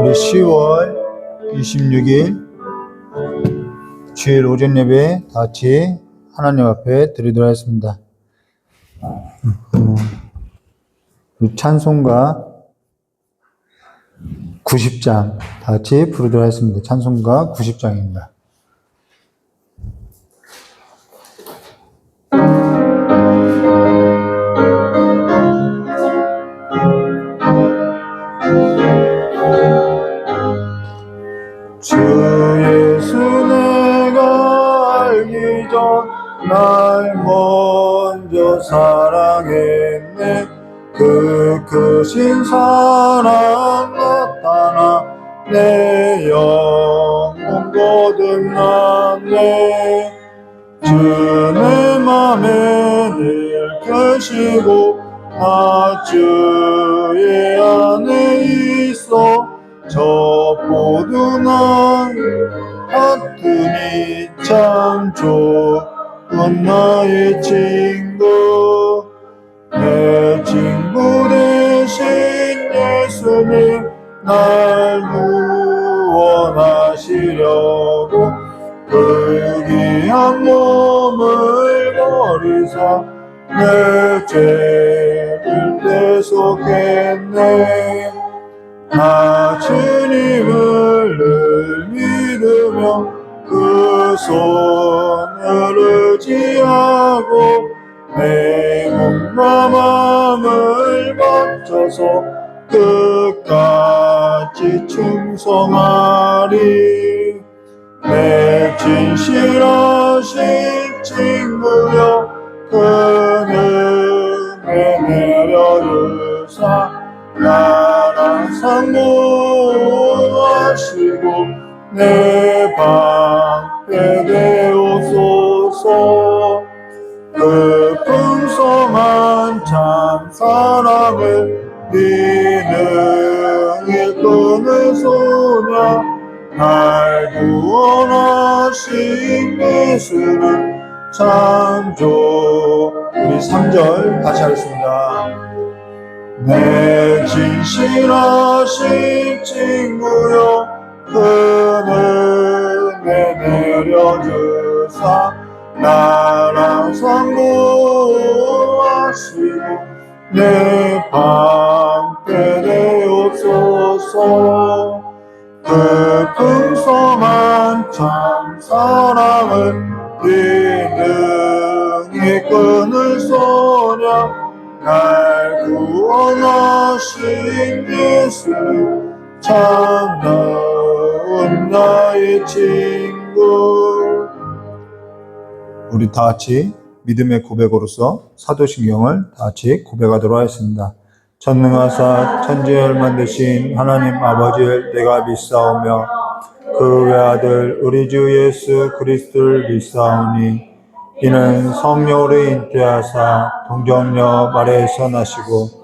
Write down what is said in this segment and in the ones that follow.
우리 10월 26일 주일 오전 예배 다 같이 하나님 앞에 드리도록 하겠습니다. 찬송가 90장 다 같이 부르도록 하겠습니다. 찬송가 90장입니다. 주 예수 내가 알기 전 날 먼저 사랑했네. 그 크신 사랑 나타나 내 영혼 거듭났네. 주 내 맘에 늘 계시고 나 주의 안에 있어. 저 모두나 같으니 참 좋은 나의 친구. 내 친구 되신 예수님 날 구원하시려고 그 귀한 몸을 버리사 내 죄를 대속했네. 나 주님을 늘 믿으며 그 손을 의지하고 내 몸과 마음을 바쳐서 끝까지 충성하리. 내 진실하신 친구여 그 은혜 내려주사 나랑 상봉하시고 내 방패 되옵소서. 그 풍성한 참 사랑을 비능의 끈을 소냐 날 구원하신 예수는 참 좋. 우리 3절 같이 하겠습니다. 내 진실하신 친구여 그 은혜 내려주사 나랑 상봉하시고 내 방패 되옵소서. 그 풍성한 참 사랑을 비능의 끈을 소냐 날 구원하신 예수 참 나은 나의 친구. 우리 다 같이 믿음의 고백으로서 사도신경을 다 같이 고백하도록 하겠습니다. 전능하사 천지를 만드신 하나님 아버지를 내가 믿사오며 그 외아들 우리 주 예수 그리스도를 믿사오니 이는 성령으로 잉태하사 동정녀 마리아에서 나시고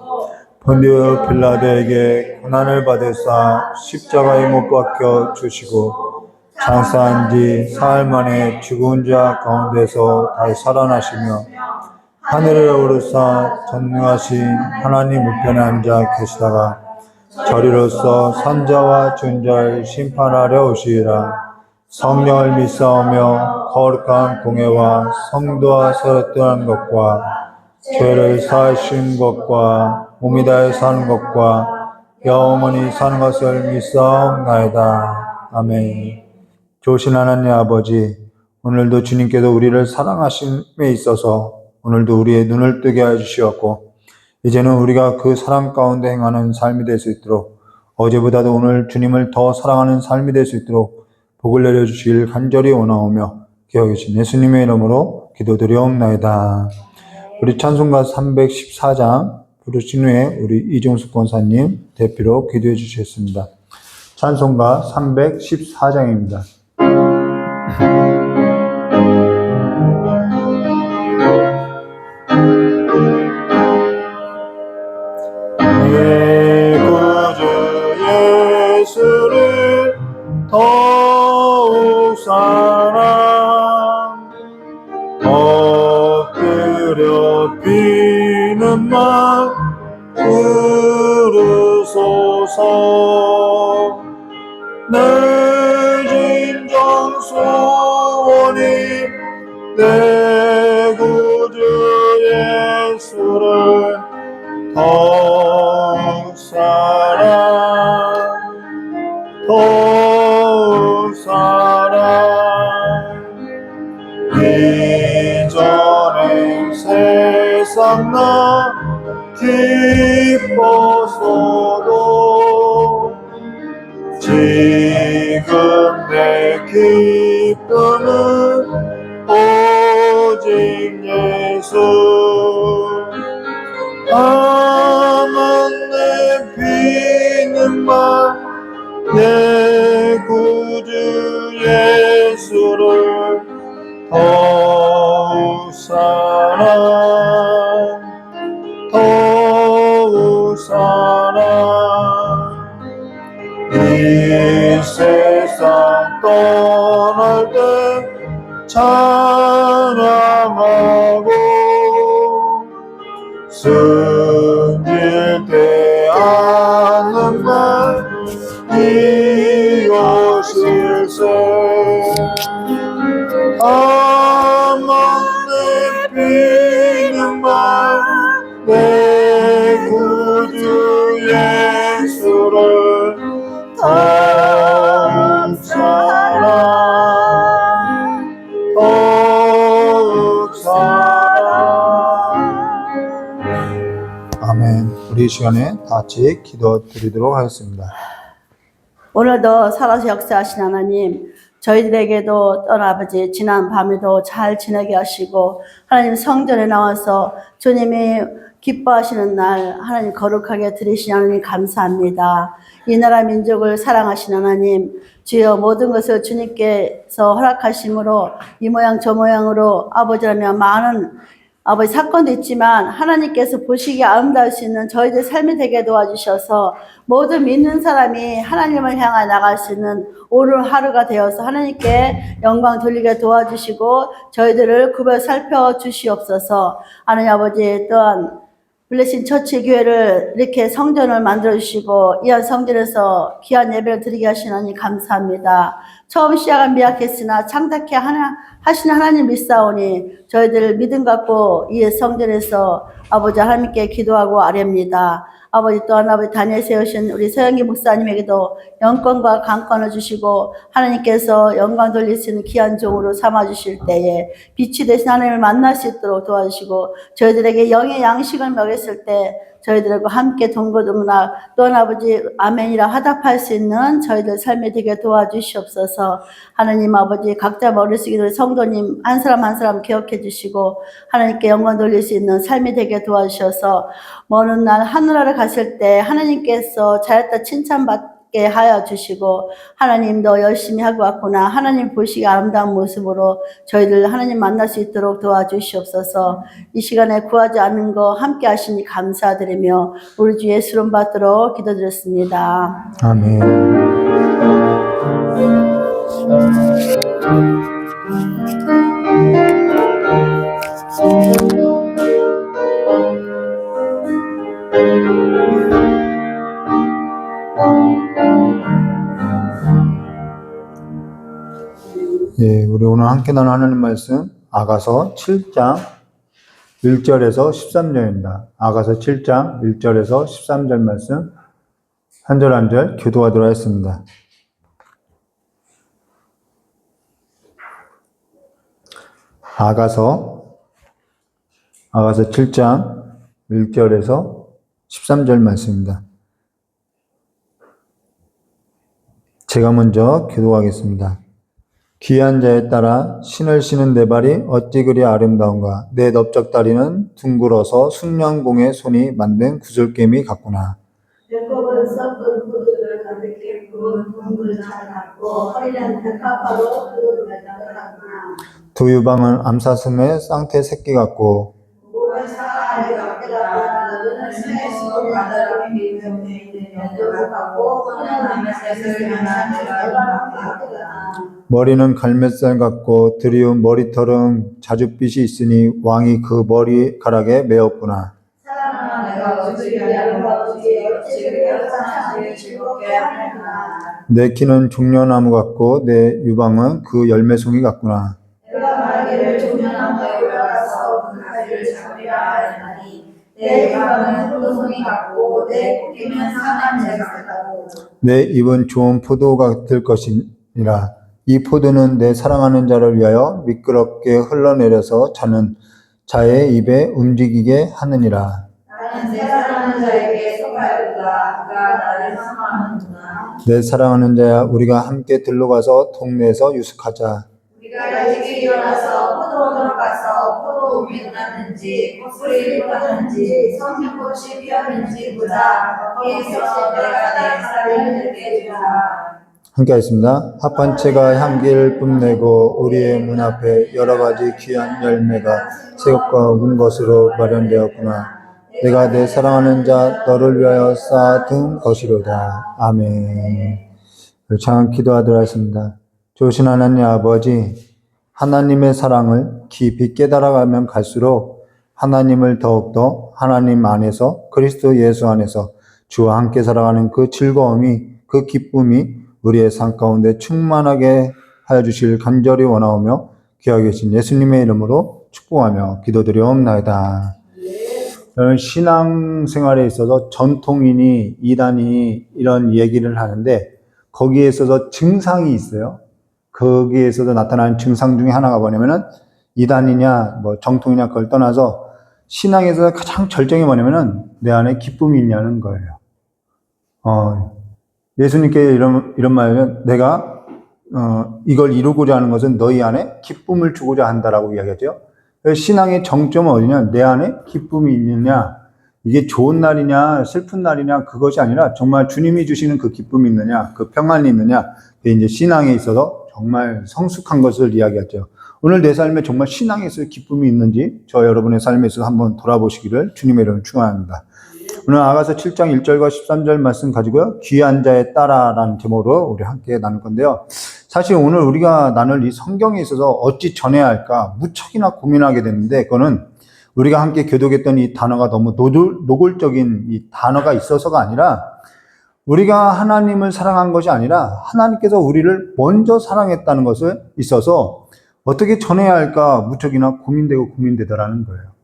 본디오 빌라도에게 고난을 받으사 십자가에 못 박혀 주시고 장사한 지 사흘 만에 죽은 자 가운데서 다시 살아나시며 하늘에 오르사 전능하신 하나님 우편에 앉아 계시다가 저리로서 산자와 존자를 심판하려 오시리라. 성령을 믿사오며 거룩한 공회와 성도와 서로 떠난 것과 죄를 사하신 것과 몸이 다해 사는 것과 영원히 사는 것을 믿사옵나이다. 아멘. 좋으신 하나님 아버지, 오늘도 주님께서 우리를 사랑하심에 있어서 오늘도 우리의 눈을 뜨게 해주시었고 이제는 우리가 그 사랑 가운데 행하는 삶이 될 수 있도록 어제보다도 오늘 주님을 더 사랑하는 삶이 될 수 있도록 복을 내려주시길 간절히 원하오며 기억하신 예수님의 이름으로 기도드리옵나이다. 우리 찬송가 314장 부르신 후에 우리 이종숙 권사님 대표로 기도해 주시겠습니다. 찬송가 314장입니다. 내 구주 예수를 더욱 사랑 엎드려 비는 말 부르소서. 내 진정 소원이 내 구주 예수를 더욱 사랑 이전엔 세상 나 기뻤어도 지금 내 기쁨은 오직 예수 다만 내 비는 말 내 구주 예수를 더욱 사랑 이 세상 떠날 때 찬양하고 숨길 때 하는 말 이것일세 다만 내 비는 말 내 구주 예수를 더욱 사랑 아멘. 우리 이 시간에 다 같이 기도 드리도록 하겠습니다. 오늘도 살아서 역사하신 하나님, 저희들에게도 떠나 아버지 지난 밤에도 잘 지내게 하시고 하나님 성전에 나와서 주님이 기뻐하시는 날 하나님 거룩하게 드리신 하나님 감사합니다. 이 나라 민족을 사랑하신 하나님, 주여 모든 것을 주님께서 허락하심으로 이 모양 저 모양으로 아버지라면 많은 아버지 사건도 있지만 하나님께서 보시기에 아름다울 수 있는 저희들 삶이 되게 도와주셔서 모든 믿는 사람이 하나님을 향해 나갈 수 있는 오늘 하루가 되어서 하나님께 영광 돌리게 도와주시고 저희들을 구별 살펴주시옵소서. 하나님 아버지 또한 블레싱 처치 교회를 이렇게 성전을 만들어주시고 이한 성전에서 귀한 예배를 드리게 하시는 하나님 감사합니다. 처음 시작은 미약했으나 창작해 하시는 하나님 믿사오니 저희들 믿음 갖고 이 성전에서 아버지 하나님께 기도하고 아뢰옵니다. 아버지 또한 아버지 다니엘 세우신 우리 서영기 목사님에게도 영권과 강권을 주시고 하나님께서 영광 돌릴 수 있는 귀한 종으로 삼아주실 때에 빛이 되신 하나님을 만날 수 있도록 도와주시고 저희들에게 영의 양식을 먹였을 때 저희들과 함께 동고동락 또한 아버지 아멘이라 화답할 수 있는 저희들 삶이 되게 도와주시옵소서. 하나님 아버지 각자 머릿속에 성도님 한 사람 한 사람 기억해 주시고 하나님께 영광 돌릴 수 있는 삶이 되게 도와주셔서 먼 날 하늘나라 갔을 때 하나님께서 잘했다 칭찬받게 하여 주시고 하나님 너 열심히 하고 왔구나 하나님 보시기 아름다운 모습으로 저희들 하나님 만날 수 있도록 도와주시옵소서. 이 시간에 구하지 않는 거 함께 하시니 감사드리며 우리 주 예수를 받도록 기도드렸습니다. 아멘. 예, 우리 오늘 함께 나눈 하나님 말씀 아가서 7장 1절에서 13절입니다. 아가서 7장 1절에서 13절 말씀 한 절 한 절 교도하도록 하겠습니다. 아가서 7장 1절에서 13절 말씀입니다. 제가 먼저 기도하겠습니다. 귀한 자에 따라 신을 신은 내 발이 어찌 그리 아름다운가. 내 넓적다리는 둥글어서 숙련공의 손이 만든 구슬겜이 같구나. 배꼽은 썩은 구두를 가득히 굽은 둥글 잘 같고 허리는 백합화로 그 매장을 같구나. 두 유방은 암사슴의 쌍태 새끼 같고 목은 사람의 어깨가 눈은 새의 수고 바다로 비비며 있는 연두를 같고 손은 암사슴을 향한 대가랑 같구나. 머리는 갈매살 같고 드리운 머리털은 자줏빛이 있으니 왕이 그 머리카락에 메었구나. 사람아 내가 어찌 아름다운지 어찌 그리 자기를 즐겁게 하는구나. 내 키는 종려나무 같고 내 유방은 그 열매송이 같구나. 내가 말하기를 종려나무에 올라가서 그 가지를 잡으라 하였나니 내 유방은 포도송이 같고 내 꽃기는 상한 제가 같다고. 내 입은 좋은 포도 같을 것이니라. 이 포도는 내 사랑하는 자를 위하여 미끄럽게 흘러내려서 자는 자의 입에 움직이게 하느니라. 나는 내 사랑하는 자에게 속하였다. 그가 나를 사랑하는구나. 내 사랑하는 자야, 우리가 함께 들러가서 동네에서 유숙하자. 우리가 일찍 일어나서 포도원으로 가서 포도움이 났는지 꽃술이 돋았는지 성냥꽃이 피었는지 보자. 거기서 내가 내 살을 흔들게 주라. 함께 하겠습니다. 합판체가 향기를 뿜내고 우리의 문 앞에 여러 가지 귀한 열매가 새것과 운 것으로 마련되었구나. 내가 내 사랑하는 자 너를 위하여 쌓아둔 것이로다. 아멘. 참 기도하도록 하겠습니다. 좋으신 하나님 아버지, 하나님의 사랑을 깊이 깨달아가면 갈수록 하나님을 더욱더 하나님 안에서 그리스도 예수 안에서 주와 함께 살아가는 그 즐거움이, 그 기쁨이 우리의 삶 가운데 충만하게 하여 주실 간절히 원하오며 귀하게 계신 예수님의 이름으로 축복하며 기도드리옵나이다. 신앙생활에 있어서 전통인이, 이단이 이런 얘기를 하는데 거기에 있어서 증상이 있어요. 거기에 있어서 나타나는 증상 중에 하나가 뭐냐면은 이단이냐 뭐 정통이냐 그걸 떠나서 신앙에서 가장 절정이 뭐냐면은 내 안에 기쁨이 있냐는 거예요. 예수님께 이런 말은 내가 이걸 이루고자 하는 것은 너희 안에 기쁨을 주고자 한다라고 이야기하죠. 신앙의 정점은 어디냐? 내 안에 기쁨이 있느냐? 이게 좋은 날이냐, 슬픈 날이냐, 그것이 아니라 정말 주님이 주시는 그 기쁨이 있느냐, 그 평안이 있느냐, 그게 이제 신앙에 있어서 정말 성숙한 것을 이야기하죠. 오늘 내 삶에 정말 신앙에 있어서 기쁨이 있는지 저 여러분의 삶에 있어서 한번 돌아보시기를 주님의 이름으로 축원합니다. 오늘 아가서 7장 1절과 13절 말씀 가지고요. 귀한 자에 따라라는 제목으로 우리 함께 나눌 건데요. 사실 오늘 우리가 나눌 이 성경에 있어서 어찌 전해야 할까 무척이나 고민하게 됐는데 그거는 우리가 함께 교독했던 이 단어가 너무 노골적인 이 단어가 있어서가 아니라 우리가 하나님을 사랑한 것이 아니라 하나님께서 우리를 먼저 사랑했다는 것을 있어서 어떻게 전해야 할까 무척이나 고민되더라는 거예요.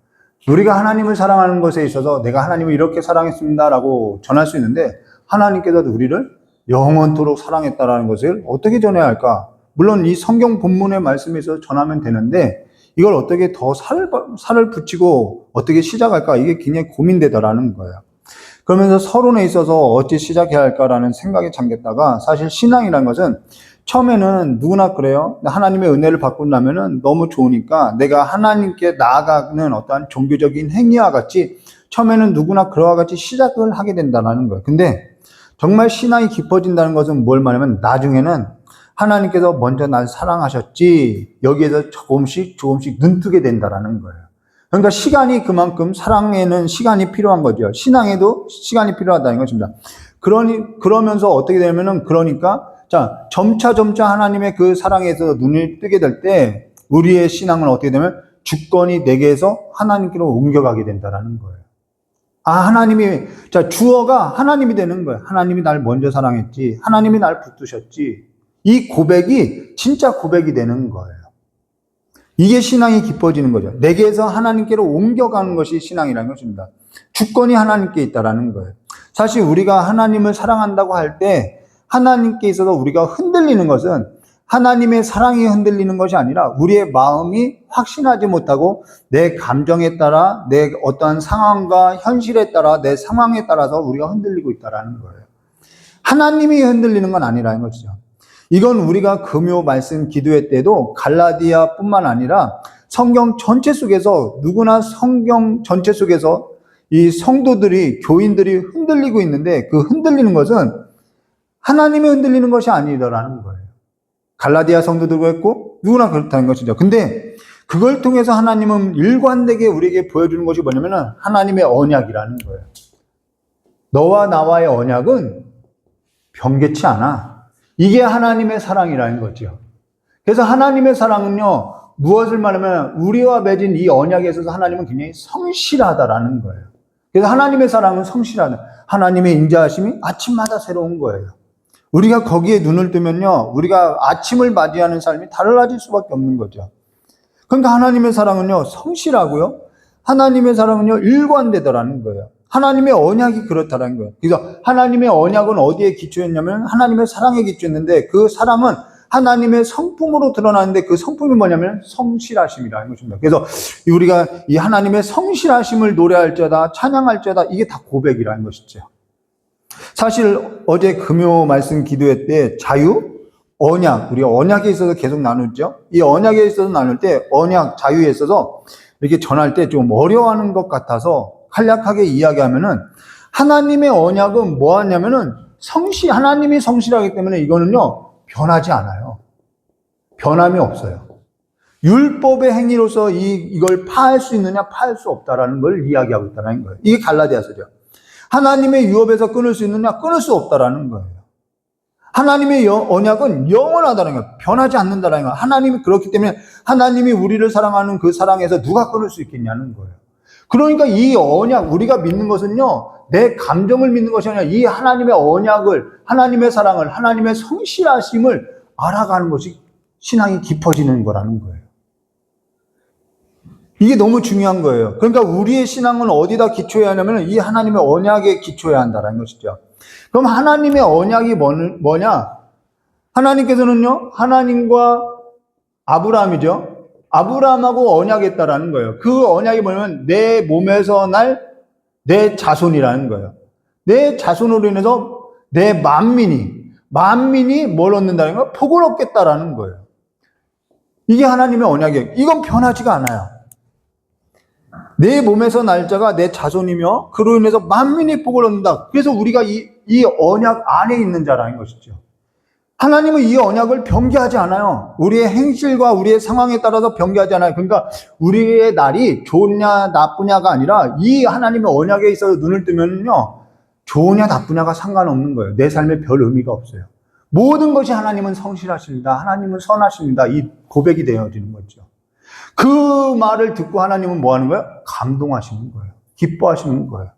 우리가 하나님을 사랑하는 것에 있어서 내가 하나님을 이렇게 사랑했습니다라고 전할 수 있는데 하나님께서도 우리를 영원토록 사랑했다라는 것을 어떻게 전해야 할까? 물론 이 성경 본문의 말씀에서 전하면 되는데 이걸 어떻게 더 살을 붙이고 어떻게 시작할까? 이게 굉장히 고민되더라는 거예요. 그러면서 서론에 있어서 어찌 시작해야 할까라는 생각에 잠겼다가 사실 신앙이라는 것은 처음에는 누구나 그래요. 하나님의 은혜를 받고 나면은 너무 좋으니까 내가 하나님께 나아가는 어떠한 종교적인 행위와 같이 처음에는 누구나 그와 같이 시작을 하게 된다는 거예요. 근데 정말 신앙이 깊어진다는 것은 뭘 말하면 나중에는 하나님께서 먼저 날 사랑하셨지 여기에서 조금씩 눈뜨게 된다는 거예요. 그러니까 시간이 그만큼 사랑에는 시간이 필요한 거죠. 신앙에도 시간이 필요하다는 것입니다. 그러면서 어떻게 되냐면은 자, 점차 하나님의 그 사랑에서 눈을 뜨게 될 때 우리의 신앙은 어떻게 되면 주권이 내게에서 하나님께로 옮겨가게 된다는 거예요. 주어가 하나님이 되는 거예요. 하나님이 날 먼저 사랑했지. 하나님이 날 붙드셨지. 이 고백이 진짜 고백이 되는 거예요. 이게 신앙이 깊어지는 거죠. 내게에서 하나님께로 옮겨가는 것이 신앙이라는 것입니다. 주권이 하나님께 있다라는 거예요. 사실 우리가 하나님을 사랑한다고 할 때 하나님께 있어서 우리가 흔들리는 것은 하나님의 사랑이 흔들리는 것이 아니라 우리의 마음이 확신하지 못하고 내 감정에 따라 내 어떠한 상황과 현실에 따라 내 상황에 따라서 우리가 흔들리고 있다는 거예요. 하나님이 흔들리는 건 아니라는 것이죠. 이건 우리가 금요 말씀 기도회 때도 갈라디아뿐만 아니라 성경 전체 속에서 누구나 성경 전체 속에서 이 성도들이 교인들이 흔들리고 있는데 그 흔들리는 것은 하나님이 흔들리는 것이 아니더라는 거예요. 갈라디아 성도들도 했고 누구나 그렇다는 것이죠. 근데 그걸 통해서 하나님은 일관되게 우리에게 보여주는 것이 뭐냐면 하나님의 언약이라는 거예요. 너와 나와의 언약은 변개치 않아. 이게 하나님의 사랑이라는 거죠. 그래서 하나님의 사랑은요, 무엇을 말하면 우리와 맺은 이 언약에 있어서 하나님은 굉장히 성실하다라는 거예요. 그래서 하나님의 사랑은 성실하다. 하나님의 인자하심이 아침마다 새로운 거예요. 우리가 거기에 눈을 뜨면요, 우리가 아침을 맞이하는 삶이 달라질 수밖에 없는 거죠. 그러니까 하나님의 사랑은요, 성실하고요, 하나님의 사랑은요, 일관되더라는 거예요. 하나님의 언약이 그렇다는 거예요. 그래서 하나님의 언약은 어디에 기초했냐면 하나님의 사랑에 기초했는데, 그 사랑은 하나님의 성품으로 드러나는데, 그 성품이 뭐냐면 성실하심이라는 것입니다. 그래서 우리가 이 하나님의 성실하심을 노래할지어다, 찬양할지어다, 이게 다 고백이라는 것이죠. 사실 어제 금요 말씀 기도회 때 자유, 언약, 우리가 언약에 있어서 계속 나누죠. 이 언약에 있어서 나눌 때 언약, 자유에 있어서 이렇게 전할 때 좀 어려워하는 것 같아서 간략하게 이야기하면은, 하나님의 언약은 뭐 하냐면은 하나님이 성실하기 때문에 이거는요, 변하지 않아요. 변함이 없어요. 율법의 행위로서 이걸 파할 수 있느냐, 파할 수 없다라는 걸 이야기하고 있다는 거예요. 이게 갈라디아서죠. 하나님의 유업에서 끊을 수 있느냐, 끊을 수 없다라는 거예요. 하나님의 언약은 영원하다는 거예요. 변하지 않는다는 거예요. 하나님이 그렇기 때문에 하나님이 우리를 사랑하는 그 사랑에서 누가 끊을 수 있겠냐는 거예요. 그러니까 이 언약, 우리가 믿는 것은요, 내 감정을 믿는 것이 아니라 이 하나님의 언약을, 하나님의 사랑을, 하나님의 성실하심을 알아가는 것이 신앙이 깊어지는 거라는 거예요. 이게 너무 중요한 거예요. 그러니까 우리의 신앙은 어디다 기초해야 하냐면 이 하나님의 언약에 기초해야 한다는 것이죠. 그럼 하나님의 언약이 뭐냐? 하나님께서는요, 하나님과 아브라함이죠. 아브라함하고 언약했다라는 거예요. 그 언약이 뭐냐면 내 몸에서 날 내 자손이라는 거예요. 내 자손으로 인해서 내 만민이 뭘 얻는다는 거예요? 복을 얻겠다라는 거예요. 이게 하나님의 언약이에요. 이건 변하지가 않아요. 내 몸에서 날 자가 내 자손이며 그로 인해서 만민이 복을 얻는다. 그래서 우리가 이 언약 안에 있는 자라는 것이죠. 하나님은 이 언약을 변개하지 않아요. 우리의 행실과 우리의 상황에 따라서 변개하지 않아요. 그러니까 우리의 날이 좋냐 나쁘냐가 아니라 이 하나님의 언약에 있어서 눈을 뜨면요, 좋으냐 나쁘냐가 상관없는 거예요. 내 삶에 별 의미가 없어요. 모든 것이 하나님은 성실하십니다. 하나님은 선하십니다. 이 고백이 되어지는 거죠. 그 말을 듣고 하나님은 뭐 하는 거예요? 감동하시는 거예요. 기뻐하시는 거예요.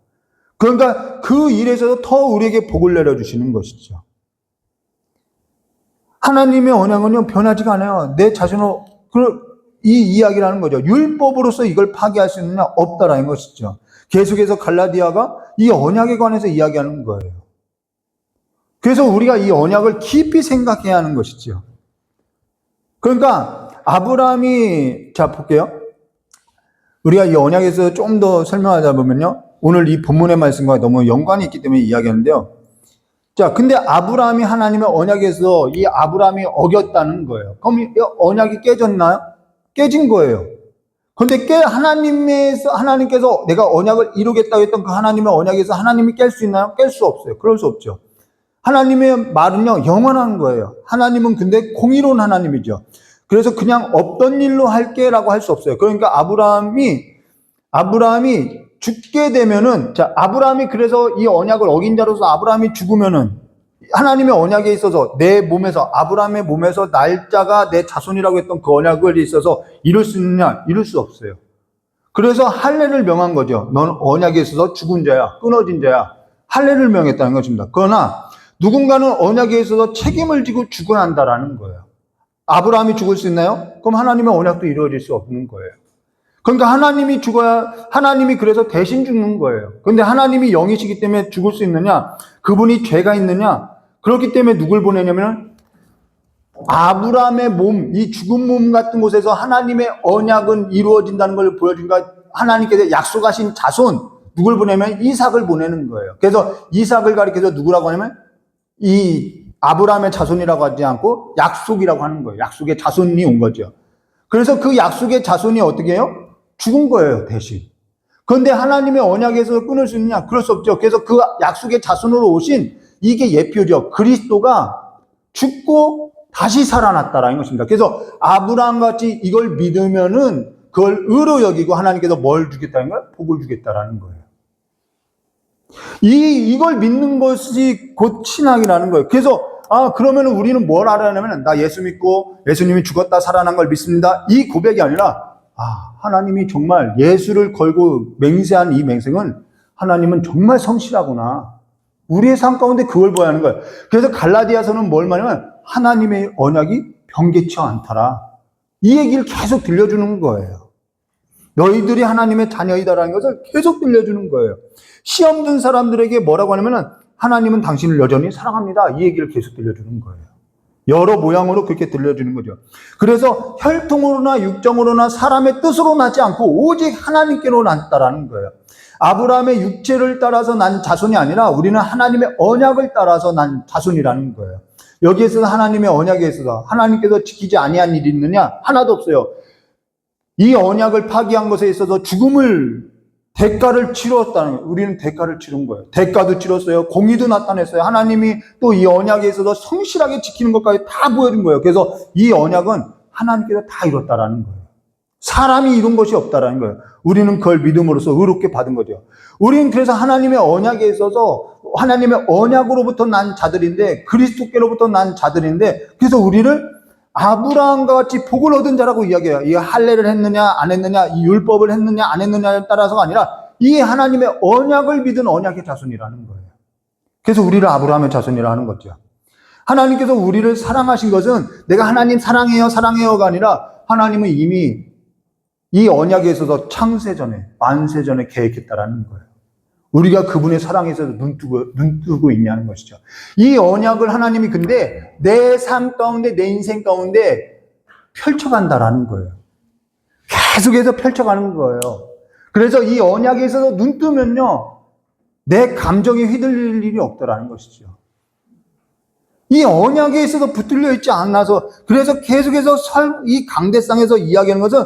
그러니까 그 일에서 더 우리에게 복을 내려주시는 것이죠. 하나님의 언약은요, 변하지가 않아요. 내 자신으로, 이 이야기라는 거죠. 율법으로서 이걸 파괴할 수 있느냐? 없다라는 것이죠. 계속해서 갈라디아가 이 언약에 관해서 이야기하는 거예요. 그래서 우리가 이 언약을 깊이 생각해야 하는 것이죠. 그러니까 아브라함이, 자 볼게요. 우리가 이 언약에서 좀 더 설명하자 보면요, 오늘 이 본문의 말씀과 너무 연관이 있기 때문에 이야기하는데요. 자, 근데 아브라함이 하나님의 언약에서 이 아브라함이 어겼다는 거예요. 그럼 이 언약이 깨졌나요? 깨진 거예요. 근데 하나님께서 내가 언약을 이루겠다고 했던 그 하나님의 언약에서 하나님이 깰 수 있나요? 깰 수 없어요. 그럴 수 없죠. 하나님의 말은요, 영원한 거예요. 하나님은 근데 공의로운 하나님이죠. 그래서 그냥 없던 일로 할게라고 할 수 없어요. 그러니까 아브라함이 죽게 되면은, 자, 아브라함이 그래서 이 언약을 어긴 자로서 아브라함이 죽으면은 하나님의 언약에 있어서 내 몸에서, 아브라함의 몸에서 날짜가 내 자손이라고 했던 그 언약을 있어서 이룰 수 있느냐? 이룰 수 없어요. 그래서 할례를 명한 거죠. 넌 언약에 있어서 죽은 자야, 끊어진 자야. 할례를 명했다는 것입니다. 그러나 누군가는 언약에 있어서 책임을 지고 죽어야 한다라는 거예요. 아브라함이 죽을 수 있나요? 그럼 하나님의 언약도 이루어질 수 없는 거예요. 그러니까 하나님이 그래서 대신 죽는 거예요. 그런데 하나님이 영이시기 때문에 죽을 수 있느냐? 그분이 죄가 있느냐? 그렇기 때문에 누굴 보내냐면 아브라함의 몸, 이 죽은 몸 같은 곳에서 하나님의 언약은 이루어진다는 걸 보여주니까 하나님께서 약속하신 자손, 누굴 보내면 이삭을 보내는 거예요. 그래서 이삭을 가리켜서 누구라고 하냐면 이 아브라함의 자손이라고 하지 않고 약속이라고 하는 거예요. 약속의 자손이 온 거죠. 그래서 그 약속의 자손이 어떻게 해요? 죽은 거예요, 대신. 그런데 하나님의 언약에서 끊을 수 있느냐? 그럴 수 없죠. 그래서 그 약속의 자손으로 오신 이게 예표죠. 그리스도가 죽고 다시 살아났다라는 것입니다. 그래서 아브라함 같이 이걸 믿으면은 그걸 의로 여기고 하나님께서 뭘 주겠다는 거예요? 복을 주겠다라는 거예요. 이걸 믿는 것이 곧 신앙이라는 거예요. 그래서 그러면 우리는 뭘 알아내냐면 나 예수 믿고 예수님이 죽었다 살아난 걸 믿습니다. 이 고백이 아니라 하나님이 정말 예수를 걸고 맹세한 이 맹세는 하나님은 정말 성실하구나. 우리의 삶 가운데 그걸 보여야 하는 거예요. 그래서 갈라디아서는 뭘 말하냐면 하나님의 언약이 변개치 않더라. 이 얘기를 계속 들려주는 거예요. 너희들이 하나님의 자녀이다라는 것을 계속 들려주는 거예요. 시험 든 사람들에게 뭐라고 하냐면 하나님은 당신을 여전히 사랑합니다. 이 얘기를 계속 들려주는 거예요. 여러 모양으로 그렇게 들려주는 거죠. 그래서 혈통으로나 육정으로나 사람의 뜻으로 낳지 않고 오직 하나님께로 낳았다라는 거예요. 아브라함의 육체를 따라서 난 자손이 아니라 우리는 하나님의 언약을 따라서 난 자손이라는 거예요. 여기에서 하나님의 언약에 있어서 하나님께서 지키지 아니한 일이 있느냐? 하나도 없어요. 이 언약을 파기한 것에 있어서 죽음을 대가를 치렀다는 거예요. 우리는 대가를 치른 거예요. 대가도 치렀어요. 공의도 나타냈어요. 하나님이 또 이 언약에 있어서 성실하게 지키는 것까지 다 보여준 거예요. 그래서 이 언약은 하나님께서 다 이뤘다라는 거예요. 사람이 이룬 것이 없다라는 거예요. 우리는 그걸 믿음으로써 의롭게 받은 거죠. 우리는 그래서 하나님의 언약에 있어서 하나님의 언약으로부터 난 자들인데 그리스도께로부터 난 자들인데 그래서 우리를 아브라함과 같이 복을 얻은 자라고 이야기해요. 이 할례를 했느냐 안 했느냐 이 율법을 했느냐 안 했느냐에 따라서가 아니라 이 하나님의 언약을 믿은 언약의 자손이라는 거예요. 그래서 우리를 아브라함의 자손이라 하는 거죠. 하나님께서 우리를 사랑하신 것은 내가 하나님 사랑해요 사랑해요가 아니라 하나님은 이미 이 언약에 있어서 창세전에 만세전에 계획했다라는 거예요. 우리가 그분의 사랑에 있어서 눈뜨고 있냐는 것이죠. 이 언약을 하나님이 근데 내 삶 가운데 내 인생 가운데 펼쳐간다라는 거예요. 계속해서 펼쳐가는 거예요. 그래서 이 언약에 있어서 눈뜨면요 내 감정이 휘둘릴 일이 없다라는 것이죠. 이 언약에 있어서 붙들려 있지 않아서 그래서 계속해서 이 강대상에서 이야기하는 것은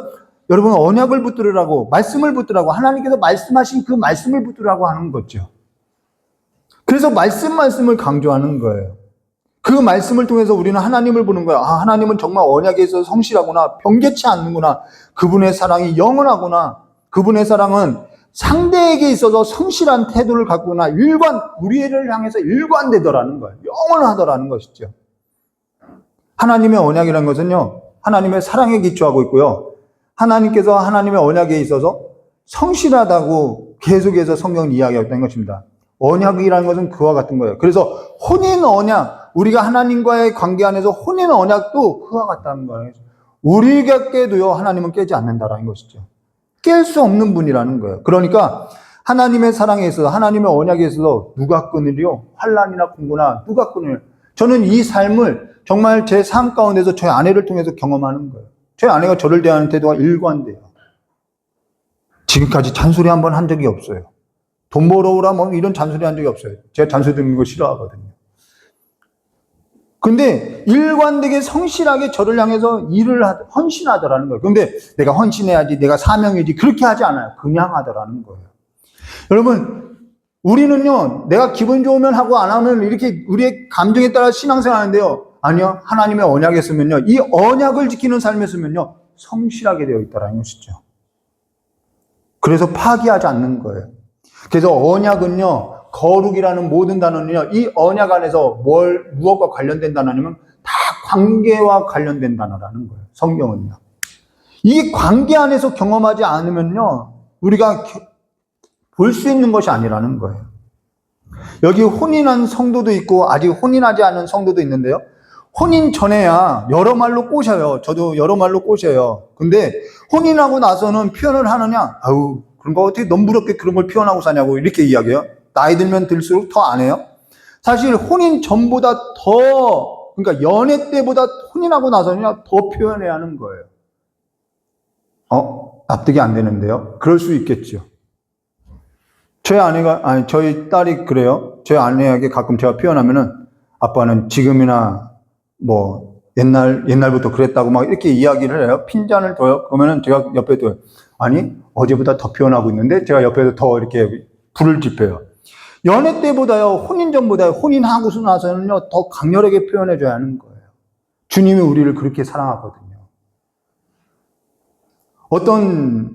여러분 언약을 붙들으라고 말씀을 붙들으라고 하나님께서 말씀하신 그 말씀을 붙들으라고 하는 거죠. 그래서 말씀을 강조하는 거예요. 그 말씀을 통해서 우리는 하나님을 보는 거예요. 아, 하나님은 정말 언약에 있어서 성실하구나. 변개치 않는구나. 그분의 사랑이 영원하구나. 그분의 사랑은 상대에게 있어서 성실한 태도를 갖구나. 우리를 향해서 일관되더라는 거예요. 영원하더라는 것이죠. 하나님의 언약이라는 것은요. 하나님의 사랑에 기초하고 있고요. 하나님께서 하나님의 언약에 있어서 성실하다고 계속해서 성경은 이야기하고 있는 것입니다. 언약이라는 것은 그와 같은 거예요. 그래서 혼인 언약, 우리가 하나님과의 관계 안에서 혼인 언약도 그와 같다는 거예요. 우리가 깨도요, 하나님은 깨지 않는다라는 것이죠. 깰 수 없는 분이라는 거예요. 그러니까 하나님의 사랑에 있어서, 하나님의 언약에 있어서 누가 끊으리요? 환난이나 공고나 누가 끊으리요? 저는 이 삶을 정말 제 삶 가운데서 저희 아내를 통해서 경험하는 거예요. 제 아내가 저를 대하는 태도가 일관돼요. 지금까지 잔소리 한 번 한 적이 없어요. 돈 벌어오라 뭐 이런 잔소리 한 적이 없어요. 제가 잔소리 듣는 거 싫어하거든요. 근데 일관되게 성실하게 저를 향해서 헌신하더라는 거예요. 근데 내가 헌신해야지, 내가 사명이지 그렇게 하지 않아요. 그냥 하더라는 거예요. 여러분, 우리는요, 내가 기분 좋으면 하고 안 하면 이렇게 우리의 감정에 따라 신앙생활 하는데요. 아니요. 하나님의 언약에 쓰면요. 이 언약을 지키는 삶에 쓰면요. 성실하게 되어 있다라는 것이죠. 그래서 파기하지 않는 거예요. 그래서 언약은요. 거룩이라는 모든 단어는요. 이 언약 안에서 무엇과 관련된 단어냐면 다 관계와 관련된 단어라는 거예요. 성경은요. 이게 관계 안에서 경험하지 않으면요. 우리가 볼 수 있는 것이 아니라는 거예요. 여기 혼인한 성도도 있고 아직 혼인하지 않은 성도도 있는데요. 혼인 전에야 여러 말로 꼬셔요. 저도 여러 말로 꼬셔요. 근데 혼인하고 나서는 표현을 하느냐? 아우, 그런 거 어떻게 넘부럽게 그런 걸 표현하고 사냐고 이렇게 이야기해요. 나이 들면 들수록 더 안 해요. 사실 혼인 전보다 더, 그러니까 연애 때보다 혼인하고 나서는요, 더 표현해야 하는 거예요. 납득이 안 되는데요. 그럴 수 있겠죠. 저희 딸이 그래요. 저희 아내에게 가끔 제가 표현하면은 아빠는 지금이나 뭐 옛날부터 그랬다고 막 이렇게 이야기를 해요. 핀잔을 둬요. 그러면은 제가 옆에 둬요. 아니, 어제보다 더 표현하고 있는데 제가 옆에서 더 이렇게 불을 지펴요. 연애 때보다요, 혼인 전보다요, 혼인하고 나서는요, 더 강렬하게 표현해줘야 하는 거예요. 주님이 우리를 그렇게 사랑하거든요. 어떤,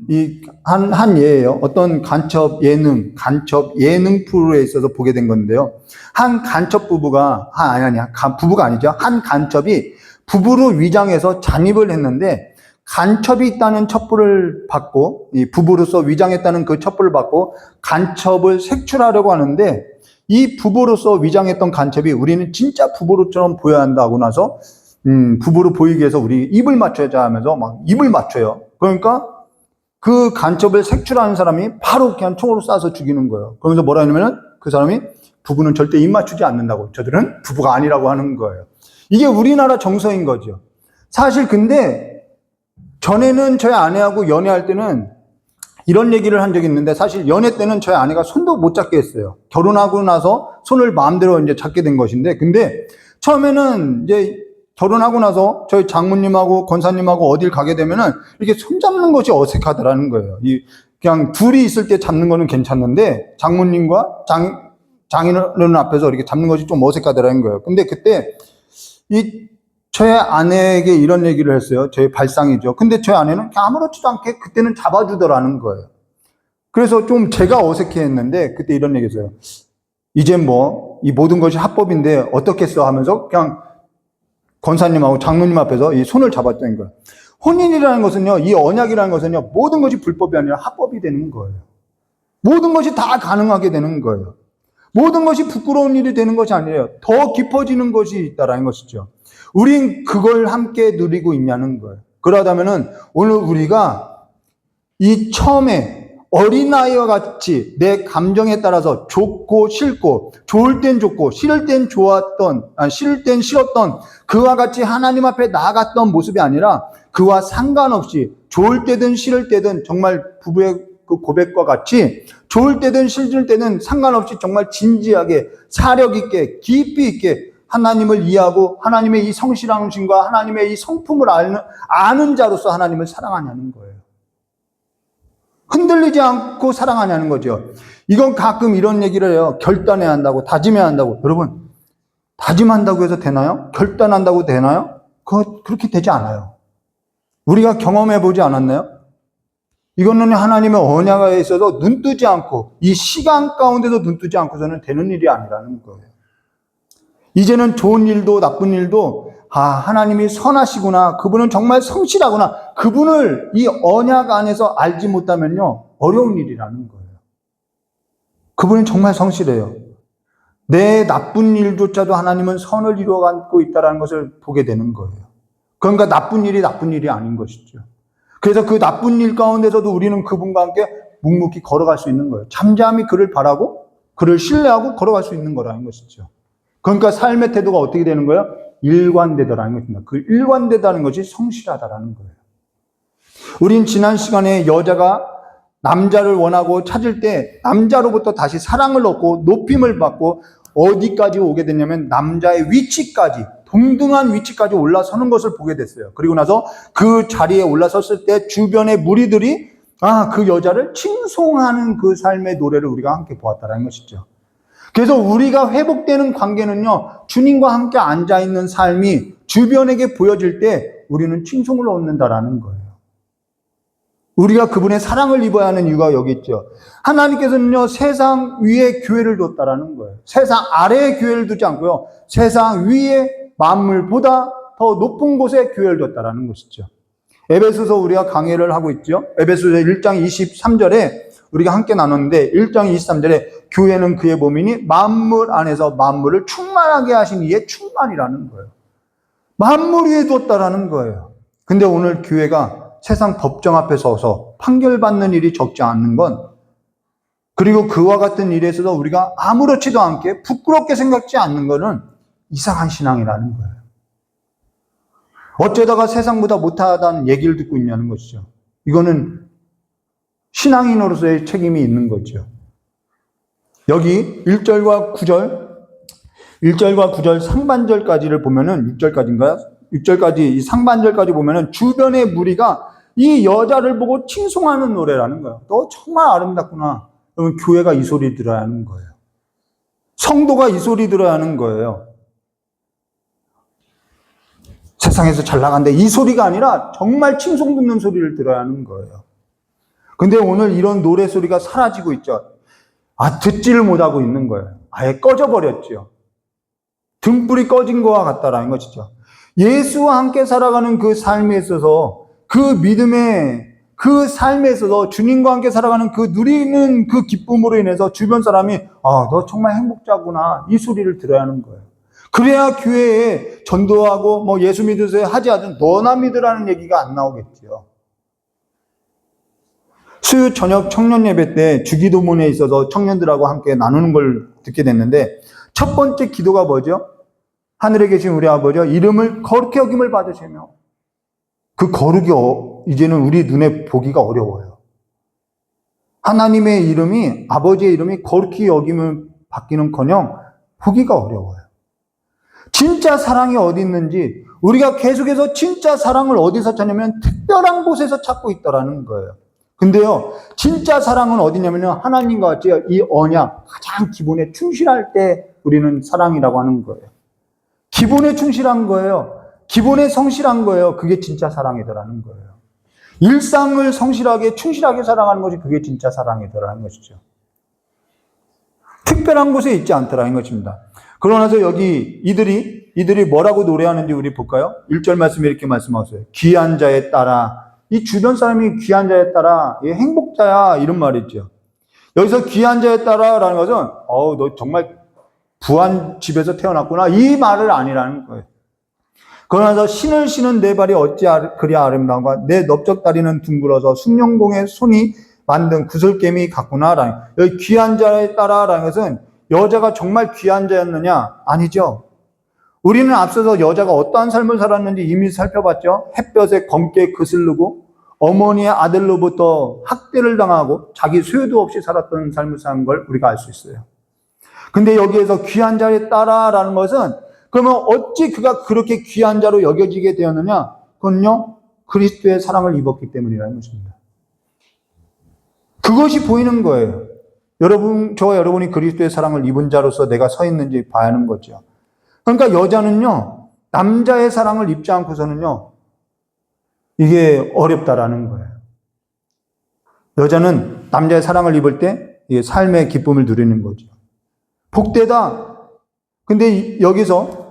한 예예요. 어떤 간첩 예능 프로에 있어서 보게 된 건데요. 한 간첩 부부가, 부부가 아니죠. 한 간첩이 부부로 위장해서 잔입을 했는데, 간첩이 있다는 첩보를 받고, 이 부부로서 위장했다는 그 첩보를 받고, 간첩을 색출하려고 하는데, 이 부부로서 위장했던 간첩이 우리는 진짜 부부로처럼 보여야 한다 하고 나서 부부로 보이기 위해서 우리 입을 맞춰야 하면서 막 입을 맞춰요. 그러니까 그 간첩을 색출하는 사람이 바로 그냥 총으로 쏴서 죽이는 거예요. 그러면서 뭐라 하냐면은 그 사람이 부부는 절대 입 맞추지 않는다고. 저들은 부부가 아니라고 하는 거예요. 이게 우리나라 정서인 거죠. 사실 근데 전에는 저희 아내하고 연애할 때는 이런 얘기를 한 적이 있는데 사실 연애 때는 저희 아내가 손도 못 잡게 했어요. 결혼하고 나서 손을 마음대로 이제 잡게 된 것인데 근데 처음에는 이제 결혼하고 나서 저희 장모님하고 권사님하고 어딜 가게 되면은 이렇게 손 잡는 것이 어색하더라는 거예요. 그냥 둘이 있을 때 잡는 거는 괜찮는데 장모님과 장인어른 앞에서 이렇게 잡는 것이 좀 어색하더라는 거예요. 근데 그때 저희 아내에게 이런 얘기를 했어요. 저희 발상이죠. 근데 저희 아내는 아무렇지도 않게 그때는 잡아주더라는 거예요. 그래서 좀 제가 어색해 했는데 그때 이런 얘기 했어요. 이제 뭐 이 모든 것이 합법인데 어떻겠어 하면서 그냥 권사님하고 장로님 앞에서 이 손을 잡았다는 거예요. 혼인이라는 것은요, 이 언약이라는 것은요, 모든 것이 불법이 아니라 합법이 되는 거예요. 모든 것이 다 가능하게 되는 거예요. 모든 것이 부끄러운 일이 되는 것이 아니에요. 더 깊어지는 것이 있다라는 것이죠. 우린 그걸 함께 누리고 있냐는 거예요. 그러다면은 오늘 우리가 이 처음에 어린아이와 같이 내 감정에 따라서 좋고 싫고, 좋을 땐 좋고, 싫을 땐 싫을 땐 싫었던 그와 같이 하나님 앞에 나아갔던 모습이 아니라 그와 상관없이 좋을 때든 싫을 때든 정말 부부의 그 고백과 같이 좋을 때든 싫을 때든 상관없이 정말 진지하게 사력 있게 깊이 있게 하나님을 이해하고 하나님의 이 성실하심과 하나님의 이 성품을 아는 자로서 하나님을 사랑하냐는 거예요. 흔들리지 않고 사랑하냐는 거죠. 이건 가끔 이런 얘기를 해요. 결단해야 한다고, 다짐해야 한다고. 여러분, 다짐한다고 해서 되나요? 결단한다고 되나요? 그렇게 되지 않아요. 우리가 경험해 보지 않았나요? 이거는 하나님의 언약에 있어서 눈뜨지 않고, 이 시간 가운데도 눈뜨지 않고서는 되는 일이 아니라는 거예요. 이제는 좋은 일도 나쁜 일도 하나님이 선하시구나, 그분은 정말 성실하구나, 그분을 이 언약 안에서 알지 못하면요 어려운 일이라는 거예요. 그분은 정말 성실해요. 내 나쁜 일조차도 하나님은 선을 이루어가고 있다는 것을 보게 되는 거예요. 그러니까 나쁜 일이 아닌 것이죠. 그래서 그 나쁜 일 가운데서도 우리는 그분과 함께 묵묵히 걸어갈 수 있는 거예요. 잠잠히 그를 바라고 그를 신뢰하고 걸어갈 수 있는 거라는 것이죠. 그러니까 삶의 태도가 어떻게 되는 거예요? 일관되다라는 것입니다. 그 일관되다는 것이 성실하다라는 거예요. 우린 지난 시간에 여자가 남자를 원하고 찾을 때 남자로부터 다시 사랑을 얻고 높임을 받고 어디까지 오게 됐냐면 남자의 위치까지, 동등한 위치까지 올라서는 것을 보게 됐어요. 그리고 나서 그 자리에 올라섰을 때 주변의 무리들이 그 여자를 칭송하는 그 삶의 노래를 우리가 함께 보았다는 것이죠. 그래서 우리가 회복되는 관계는요, 주님과 함께 앉아있는 삶이 주변에게 보여질 때 우리는 칭송을 얻는다라는 거예요. 우리가 그분의 사랑을 입어야 하는 이유가 여기 있죠. 하나님께서는요, 세상 위에 교회를 뒀다라는 거예요. 세상 아래에 교회를 두지 않고요, 세상 위에 만물보다 더 높은 곳에 교회를 뒀다라는 것이죠. 에베소서 우리가 강해를 하고 있죠. 에베소서 1장 23절에 우리가 함께 나눴는데 1장 23절에 교회는 그의 몸이니 만물 안에서 만물을 충만하게 하신 이의 충만이라는 거예요. 만물 위에 뒀다라는 거예요. 근데 오늘 교회가 세상 법정 앞에 서서 판결받는 일이 적지 않는 건, 그리고 그와 같은 일에 있어서 우리가 아무렇지도 않게 부끄럽게 생각지 않는 것은 이상한 신앙이라는 거예요. 어쩌다가 세상보다 못하다는 얘기를 듣고 있냐는 것이죠. 이거는 신앙인으로서의 책임이 있는 거죠. 여기 1절과 9절 상반절까지를 보면은 6절까지인가요? 6절까지 이 상반절까지 보면은 주변의 무리가 이 여자를 보고 칭송하는 노래라는 거예요. 너 정말 아름답구나. 그러면 교회가 이 소리 들어야 하는 거예요. 성도가 이 소리 들어야 하는 거예요. 세상에서 잘 나간데 이 소리가 아니라 정말 칭송 듣는 소리를 들어야 하는 거예요. 근데 오늘 이런 노래 소리가 사라지고 있죠. 듣지를 못하고 있는 거예요. 아예 꺼져버렸죠. 등불이 꺼진 것과 같다라는 것이죠. 예수와 함께 살아가는 그 삶에 있어서 그 믿음의 그 삶에서도 주님과 함께 살아가는 그 누리는 그 기쁨으로 인해서 주변 사람이 너 정말 행복자구나 이 소리를 들어야 하는 거예요. 그래야 교회에 전도하고 뭐 예수 믿으세요 하지 않은 너나 믿으라는 얘기가 안 나오겠지요. 수요 저녁 청년 예배 때 주기도문에 있어서 청년들하고 함께 나누는 걸 듣게 됐는데 첫 번째 기도가 뭐죠? 하늘에 계신 우리 아버지 이름을 거룩히 여김을 받으시며 그 거룩이 이제는 우리 눈에 보기가 어려워요. 하나님의 이름이 아버지의 이름이 거룩히 여김을 받기는커녕 보기가 어려워요. 진짜 사랑이 어디 있는지 우리가 계속해서 진짜 사랑을 어디서 찾냐면 특별한 곳에서 찾고 있다라는 거예요. 근데요, 진짜 사랑은 어디냐면요, 하나님과 같이 이 언약, 가장 기본에 충실할 때 우리는 사랑이라고 하는 거예요. 기본에 충실한 거예요. 기본에 성실한 거예요. 그게 진짜 사랑이더라는 거예요. 일상을 성실하게, 충실하게 살아가는 것이 그게 진짜 사랑이더라는 것이죠. 특별한 곳에 있지 않더라는 것입니다. 그러나서 여기 이들이 뭐라고 노래하는지 우리 볼까요? 1절 말씀에 이렇게 말씀하세요. 귀한 자에 따라, 이 주변 사람이 귀한 자에 따라 행복자야 이런 말이죠. 여기서 귀한 자에 따라라는 것은 너 정말 부한 집에서 태어났구나 이 말을 아니라는 거예요. 그러나서 신을 신은 내 발이 어찌 그리 아름다운가 내 넓적다리는 둥글어서 숭룡공의 손이 만든 구슬개미 같구나라는 여기 귀한 자에 따라라는 것은 여자가 정말 귀한 자였느냐? 아니죠. 우리는 앞서서 여자가 어떠한 삶을 살았는지 이미 살펴봤죠. 햇볕에 검게 그슬르고 어머니의 아들로부터 학대를 당하고 자기 소유도 없이 살았던 삶을 사는 걸 우리가 알 수 있어요. 근데 여기에서 귀한 자에 따라라는 것은 그러면 어찌 그가 그렇게 귀한 자로 여겨지게 되었느냐? 그건요, 그리스도의 사랑을 입었기 때문이라는 것입니다. 그것이 보이는 거예요. 저와 여러분이 그리스도의 사랑을 입은 자로서 내가 서 있는지 봐야 하는 거죠. 그러니까 여자는요, 남자의 사랑을 입지 않고서는요, 이게 어렵다라는 거예요. 여자는 남자의 사랑을 입을 때 삶의 기쁨을 누리는 거죠. 복되다. 근데 여기서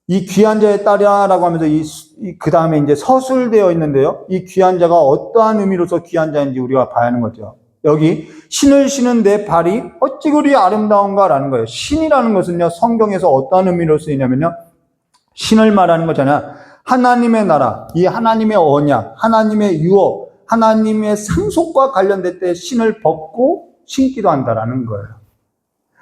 이 귀한 자의 딸이라고 하면서 그 다음에 이제 서술되어 있는데요. 이 귀한 자가 어떠한 의미로서 귀한 자인지 우리가 봐야 하는 거죠. 여기 신을 신은 내 발이 어찌 그리 아름다운가라는 거예요. 신이라는 것은요, 성경에서 어떠한 의미로 쓰이냐면요, 신을 말하는 거잖아요. 하나님의 나라, 이 하나님의 언약, 하나님의 유업, 하나님의 상속과 관련될 때 신을 벗고 신기도 한다라는 거예요.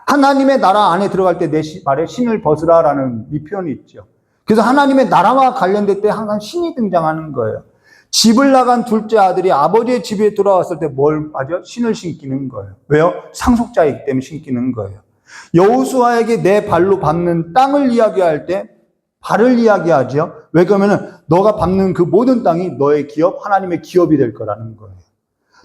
하나님의 나라 안에 들어갈 때 내 발에 신을 벗으라라는 이 표현이 있죠. 그래서 하나님의 나라와 관련될 때 항상 신이 등장하는 거예요. 집을 나간 둘째 아들이 아버지의 집에 돌아왔을 때 뭘 하죠? 신을 신기는 거예요. 왜요? 상속자이기 때문에 신기는 거예요. 여호수아에게 내 발로 밟는 땅을 이야기할 때 발을 이야기하죠. 왜 그러면은 너가 밟는 그 모든 땅이 너의 기업, 하나님의 기업이 될 거라는 거예요.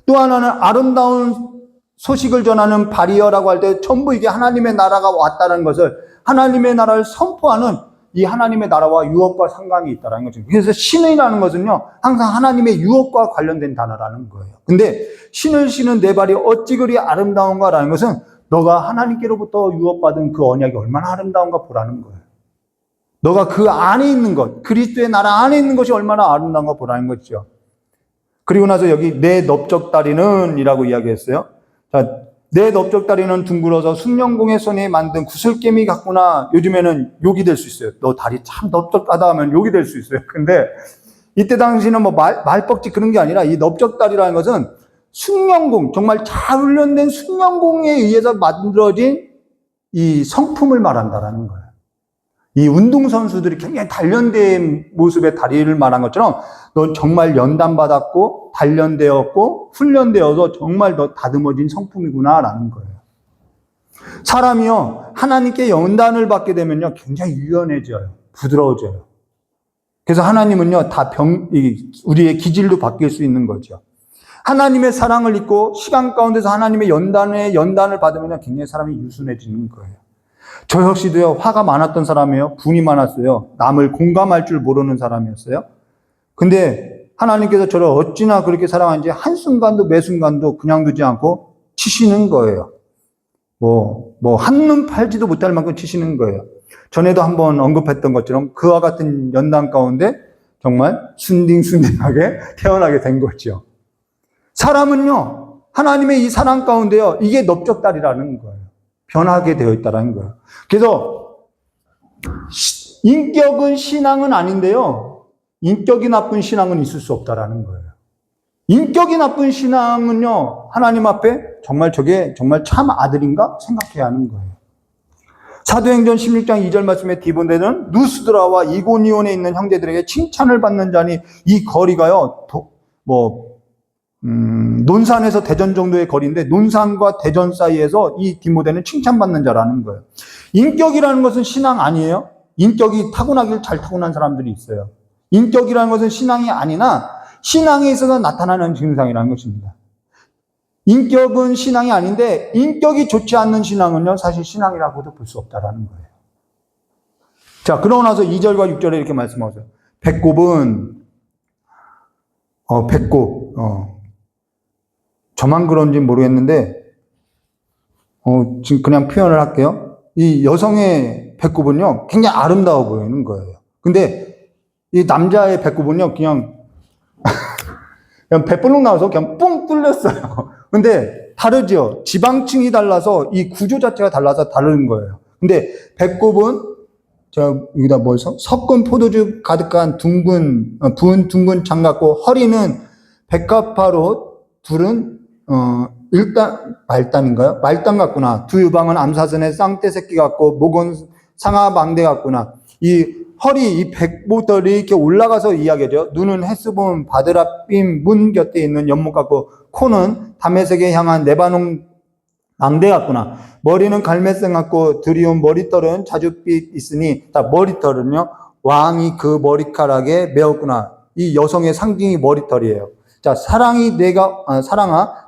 또 하나는 아름다운 소식을 전하는 발이여라고 할 때 전부 이게 하나님의 나라가 왔다는 것을 하나님의 나라를 선포하는 이 하나님의 나라와 유업과 상관이 있다는 거죠. 그래서 신이라는 것은요, 항상 하나님의 유업과 관련된 단어라는 거예요. 근데 신을 신은 내 발이 어찌 그리 아름다운가라는 것은 너가 하나님께로부터 유업받은 그 언약이 얼마나 아름다운가 보라는 거예요. 너가 그 안에 있는 것, 그리스도의 나라 안에 있는 것이 얼마나 아름다운가 보라는 거죠. 그리고 나서 여기 내 넓적다리는 이라고 이야기했어요. 자, 내 넓적다리는 둥글어서 숭룡공의 손이 만든 구슬개미 같구나. 요즘에는 욕이 될 수 있어요. 너 다리 참 넓적하다 하면 욕이 될 수 있어요. 근데 이때 당시는 뭐 말뻑지 그런 게 아니라 이 넓적다리라는 것은 숭룡공, 정말 잘 훈련된 숭룡공에 의해서 만들어진 이 성품을 말한다라는 거예요. 이 운동선수들이 굉장히 단련된 모습의 다리를 말한 것처럼 넌 정말 연단받았고 단련되었고 훈련되어서 정말 더 다듬어진 성품이구나 라는 거예요. 사람이요, 하나님께 연단을 받게 되면요, 굉장히 유연해져요. 부드러워져요. 그래서 하나님은요, 우리의 기질도 바뀔 수 있는 거죠. 하나님의 사랑을 잊고 시간 가운데서 하나님의 연단을 받으면 굉장히 사람이 유순해지는 거예요. 저 역시도요, 화가 많았던 사람이에요. 분이 많았어요. 남을 공감할 줄 모르는 사람이었어요. 근데 하나님께서 저를 어찌나 그렇게 사랑하는지 한순간도 매순간도 그냥 두지 않고 치시는 거예요. 한눈 팔지도 못할 만큼 치시는 거예요. 전에도 한번 언급했던 것처럼 그와 같은 연단 가운데 정말 순딩순딩하게 태어나게 된 거죠. 사람은요, 하나님의 이 사랑 가운데요, 이게 넓적다리라는 거예요. 변하게 되어 있다는 거예요. 그래서 인격은 신앙은 아닌데요, 인격이 나쁜 신앙은 있을 수 없다라는 거예요. 인격이 나쁜 신앙은요, 하나님 앞에 정말 저게 정말 참 아들인가 생각해야 하는 거예요. 사도행전 16장 2절 말씀에 디모데는 누스드라와 이고니온에 있는 형제들에게 칭찬을 받는 자니 이 거리가요, 논산에서 대전 정도의 거리인데 논산과 대전 사이에서 이 디모데는 칭찬받는 자라는 거예요. 인격이라는 것은 신앙 아니에요? 인격이 타고나길 잘 타고난 사람들이 있어요. 인격이라는 것은 신앙이 아니나 신앙에 있어서 나타나는 증상이라는 것입니다. 인격은 신앙이 아닌데 인격이 좋지 않는 신앙은요, 사실 신앙이라고도 볼 수 없다라는 거예요. 자, 그러고 나서 2절과 6절에 이렇게 말씀하세요. 배꼽은 저만 그런지 모르겠는데 지금 그냥 표현을 할게요. 이 여성의 배꼽은요, 굉장히 아름다워 보이는 거예요. 근데 이 남자의 배꼽은요, 그냥 배불룩 나와서 그냥 뿡 뚫렸어요. 근데 다르죠. 지방층이 달라서 이 구조 자체가 달라서 다른 거예요. 근데 배꼽은 여기다 섞은 포도주 가득한 부은 둥근 장갑고, 허리는 백합화로 둘은 말단인가요? 말단 같구나. 두 유방은 암사선의 쌍떼 새끼 같고, 목은 상아망대 같구나. 이 허리, 이 백보털이 이렇게 올라가서 이야기하죠. 눈은 헬스본 바드라빔 문 곁에 있는 연못 같고, 코는 다메섹에 향한 레바논 망대 같구나. 머리는 갈매생 같고, 드리운 머리털은 자줏빛 있으니, 머리털은요, 왕이 그 머리카락에 메었구나. 이 여성의 상징이 머리털이에요. 자, 사랑아,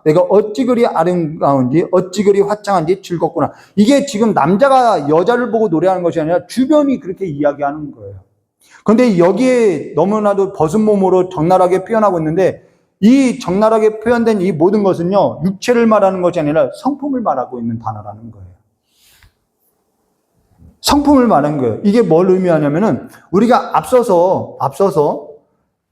내가 어찌 그리 아름다운지, 어찌 그리 화창한지 즐겁구나. 이게 지금 남자가 여자를 보고 노래하는 것이 아니라 주변이 그렇게 이야기하는 거예요. 그런데 여기에 너무나도 벗은 몸으로 적나라하게 표현하고 있는데, 이 적나라하게 표현된 이 모든 것은요, 육체를 말하는 것이 아니라 성품을 말하고 있는 단어라는 거예요. 성품을 말하는 거예요. 이게 뭘 의미하냐면은, 우리가 앞서서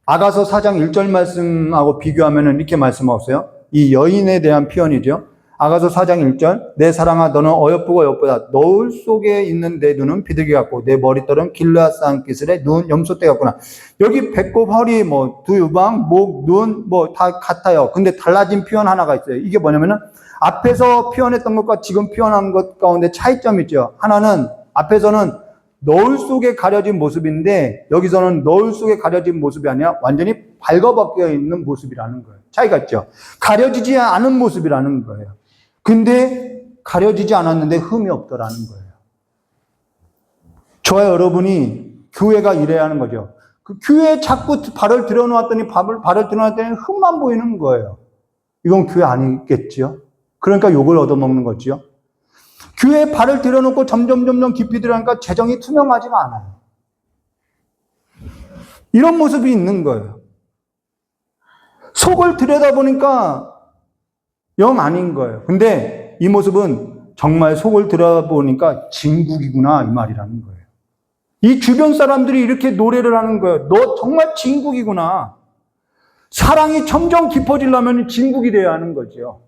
아가서 4장 1절 말씀하고 비교하면은 이렇게 말씀하세요. 이 여인에 대한 표현이죠. 아가서 4장 1절, 내 사랑아 너는 어여쁘고 어여쁘다. 너울 속에 있는 내 눈은 비둘기 같고 내 머리털은 길르앗 쌍기슬의 눈 염소떼 같구나. 여기 배꼽, 허리, 두 유방, 목, 눈 다 같아요. 근데 달라진 표현 하나가 있어요. 이게 뭐냐면은 앞에서 표현했던 것과 지금 표현한 것 가운데 차이점이 있죠. 하나는 앞에서는 너울 속에 가려진 모습인데 여기서는 너울 속에 가려진 모습이 아니라 완전히 발거벗겨 있는 모습이라는 거예요. 차이가 있죠. 가려지지 않은 모습이라는 거예요. 근데 가려지지 않았는데 흠이 없더라는 거예요. 저와 여러분이 교회가 이래야 하는 거죠. 그 교회에 자꾸 발을 들여놓았더니 흠만 보이는 거예요. 이건 교회 아니겠지요? 그러니까 욕을 얻어먹는 거지요. 교회에 발을 들여놓고 점점 깊이 들어가니까 재정이 투명하지가 않아요. 이런 모습이 있는 거예요. 속을 들여다보니까 영 아닌 거예요. 근데 이 모습은 정말 속을 들여다보니까 진국이구나, 이 말이라는 거예요. 이 주변 사람들이 이렇게 노래를 하는 거예요. 너 정말 진국이구나. 사랑이 점점 깊어지려면 진국이 돼야 하는 거죠.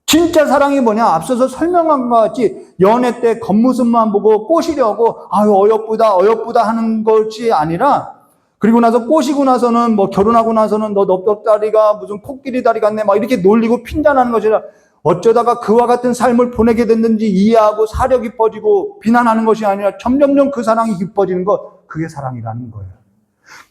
진짜 사랑이 뭐냐? 앞서서 설명한 것 같이 연애 때 겉모습만 보고 꼬시려고 아유 어여쁘다 하는 것이 아니라, 그리고 나서 꼬시고 나서는 결혼하고 나서는 너 넙떡다리가 무슨 코끼리 다리 같네 막 이렇게 놀리고 핀잔하는 것이 아니라, 어쩌다가 그와 같은 삶을 보내게 됐는지 이해하고 사려 깊어지고 비난하는 것이 아니라 점점 그 사랑이 깊어지는 것, 그게 사랑이라는 거예요.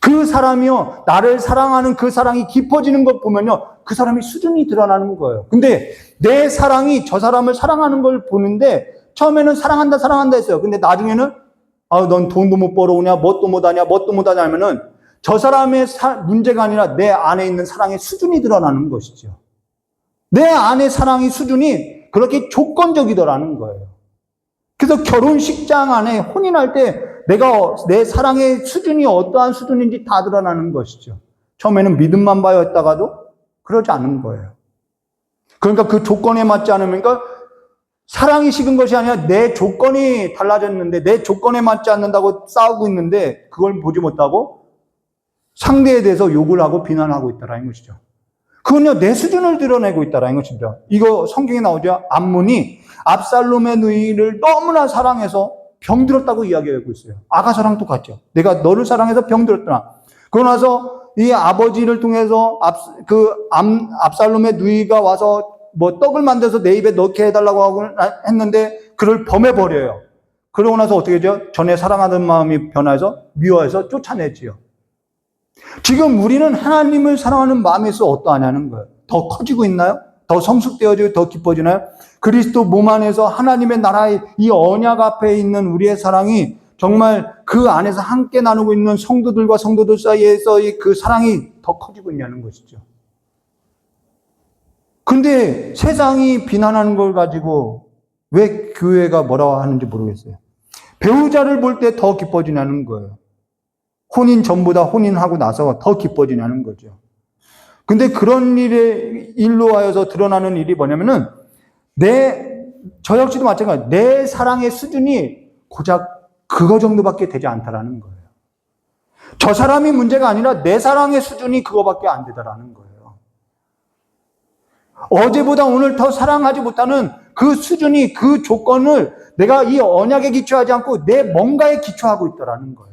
그 사람이요, 나를 사랑하는 그 사랑이 깊어지는 것 보면요, 그 사람이 수준이 드러나는 거예요. 근데 내 사랑이 저 사람을 사랑하는 걸 보는데, 처음에는 사랑한다 했어요. 근데 나중에는 넌 돈도 못 벌어오냐, 뭣도 못하냐 하면은 저 사람의 문제가 아니라 내 안에 있는 사랑의 수준이 드러나는 것이죠. 내 안의 사랑의 수준이 그렇게 조건적이더라는 거예요. 그래서 결혼식장 안에 혼인할 때 내 사랑의 수준이 어떠한 수준인지 다 드러나는 것이죠. 처음에는 믿음만 봐야 했다가도 그러지 않은 거예요. 그러니까 그 조건에 맞지 않으니까 사랑이 식은 것이 아니라 내 조건이 달라졌는데, 내 조건에 맞지 않는다고 싸우고 있는데 그걸 보지 못하고 상대에 대해서 욕을 하고 비난하고 있다라는 것이죠. 그건요, 내 수준을 드러내고 있다라는 것입니다. 이거 성경에 나오죠. 암논이 압살롬의 누이를 너무나 사랑해서 병들었다고 이야기하고 있어요. 아가서랑 똑같죠. 내가 너를 사랑해서 병들었더라. 그러고 나서 이 아버지를 통해서 압살롬의 누이가 와서 뭐 떡을 만들어서 내 입에 넣게 해달라고 하고 했는데 그를 범해버려요. 그러고 나서 어떻게 하죠? 전에 사랑하던 마음이 변해서 미워해서 쫓아내지요. 지금 우리는 하나님을 사랑하는 마음에서 어떠하냐는 거예요. 더 커지고 있나요? 더 성숙되어지고 더 깊어지나요? 그리스도 몸 안에서 하나님의 나라의 이 언약 앞에 있는 우리의 사랑이 정말 그 안에서 함께 나누고 있는 성도들과 성도들 사이에서의 그 사랑이 더 커지고 있냐는 것이죠. 근데 세상이 비난하는 걸 가지고 왜 교회가 뭐라고 하는지 모르겠어요. 배우자를 볼 때 더 기뻐지냐는 거예요. 혼인 전보다 혼인하고 나서 더 기뻐지냐는 거죠. 근데 그런 일로 하여서 드러나는 일이 뭐냐면은 저 역시도 마찬가지예요. 내 사랑의 수준이 고작 그거 정도밖에 되지 않다라는 거예요. 저 사람이 문제가 아니라 내 사랑의 수준이 그거밖에 안 되다라는 거예요. 어제보다 오늘 더 사랑하지 못하는 그 수준이, 그 조건을 내가 이 언약에 기초하지 않고 내 뭔가에 기초하고 있다라는 거예요.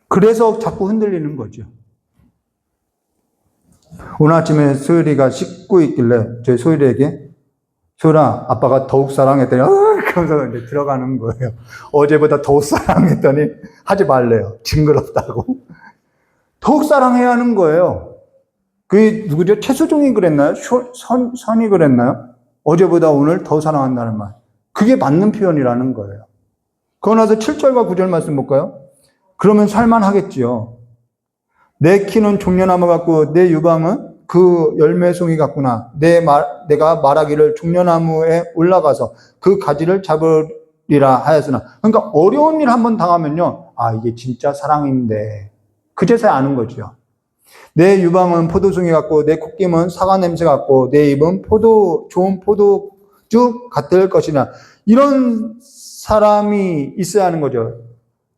그래서 자꾸 흔들리는 거죠. 오늘 아침에 소율이가 씻고 있길래 저희 소율이에게 소율아, 아빠가 더욱 사랑했더니 그러면서 이제 들어가는 거예요. 어제보다 더욱 사랑했더니 하지 말래요. 징그럽다고. 더욱 사랑해야 하는 거예요. 그게 누구죠? 최수종이 그랬나요? 선이 그랬나요? 어제보다 오늘 더 사랑한다는 말. 그게 맞는 표현이라는 거예요. 그러고 나서 7절과 9절 말씀 볼까요? 그러면 살만하겠지요. 내 키는 종려나무 같고 내 유방은 그 열매송이 같구나. 내가 말하기를 종려나무에 올라가서 그 가지를 잡으리라 하였으나. 그러니까 어려운 일 한번 당하면요. 아, 이게 진짜 사랑인데. 그제서야 아는 거죠. 내 유방은 포도송이 같고 내 콧김은 사과 냄새 같고 내 입은 좋은 포도주 같을 것이나. 이런 사람이 있어야 하는 거죠.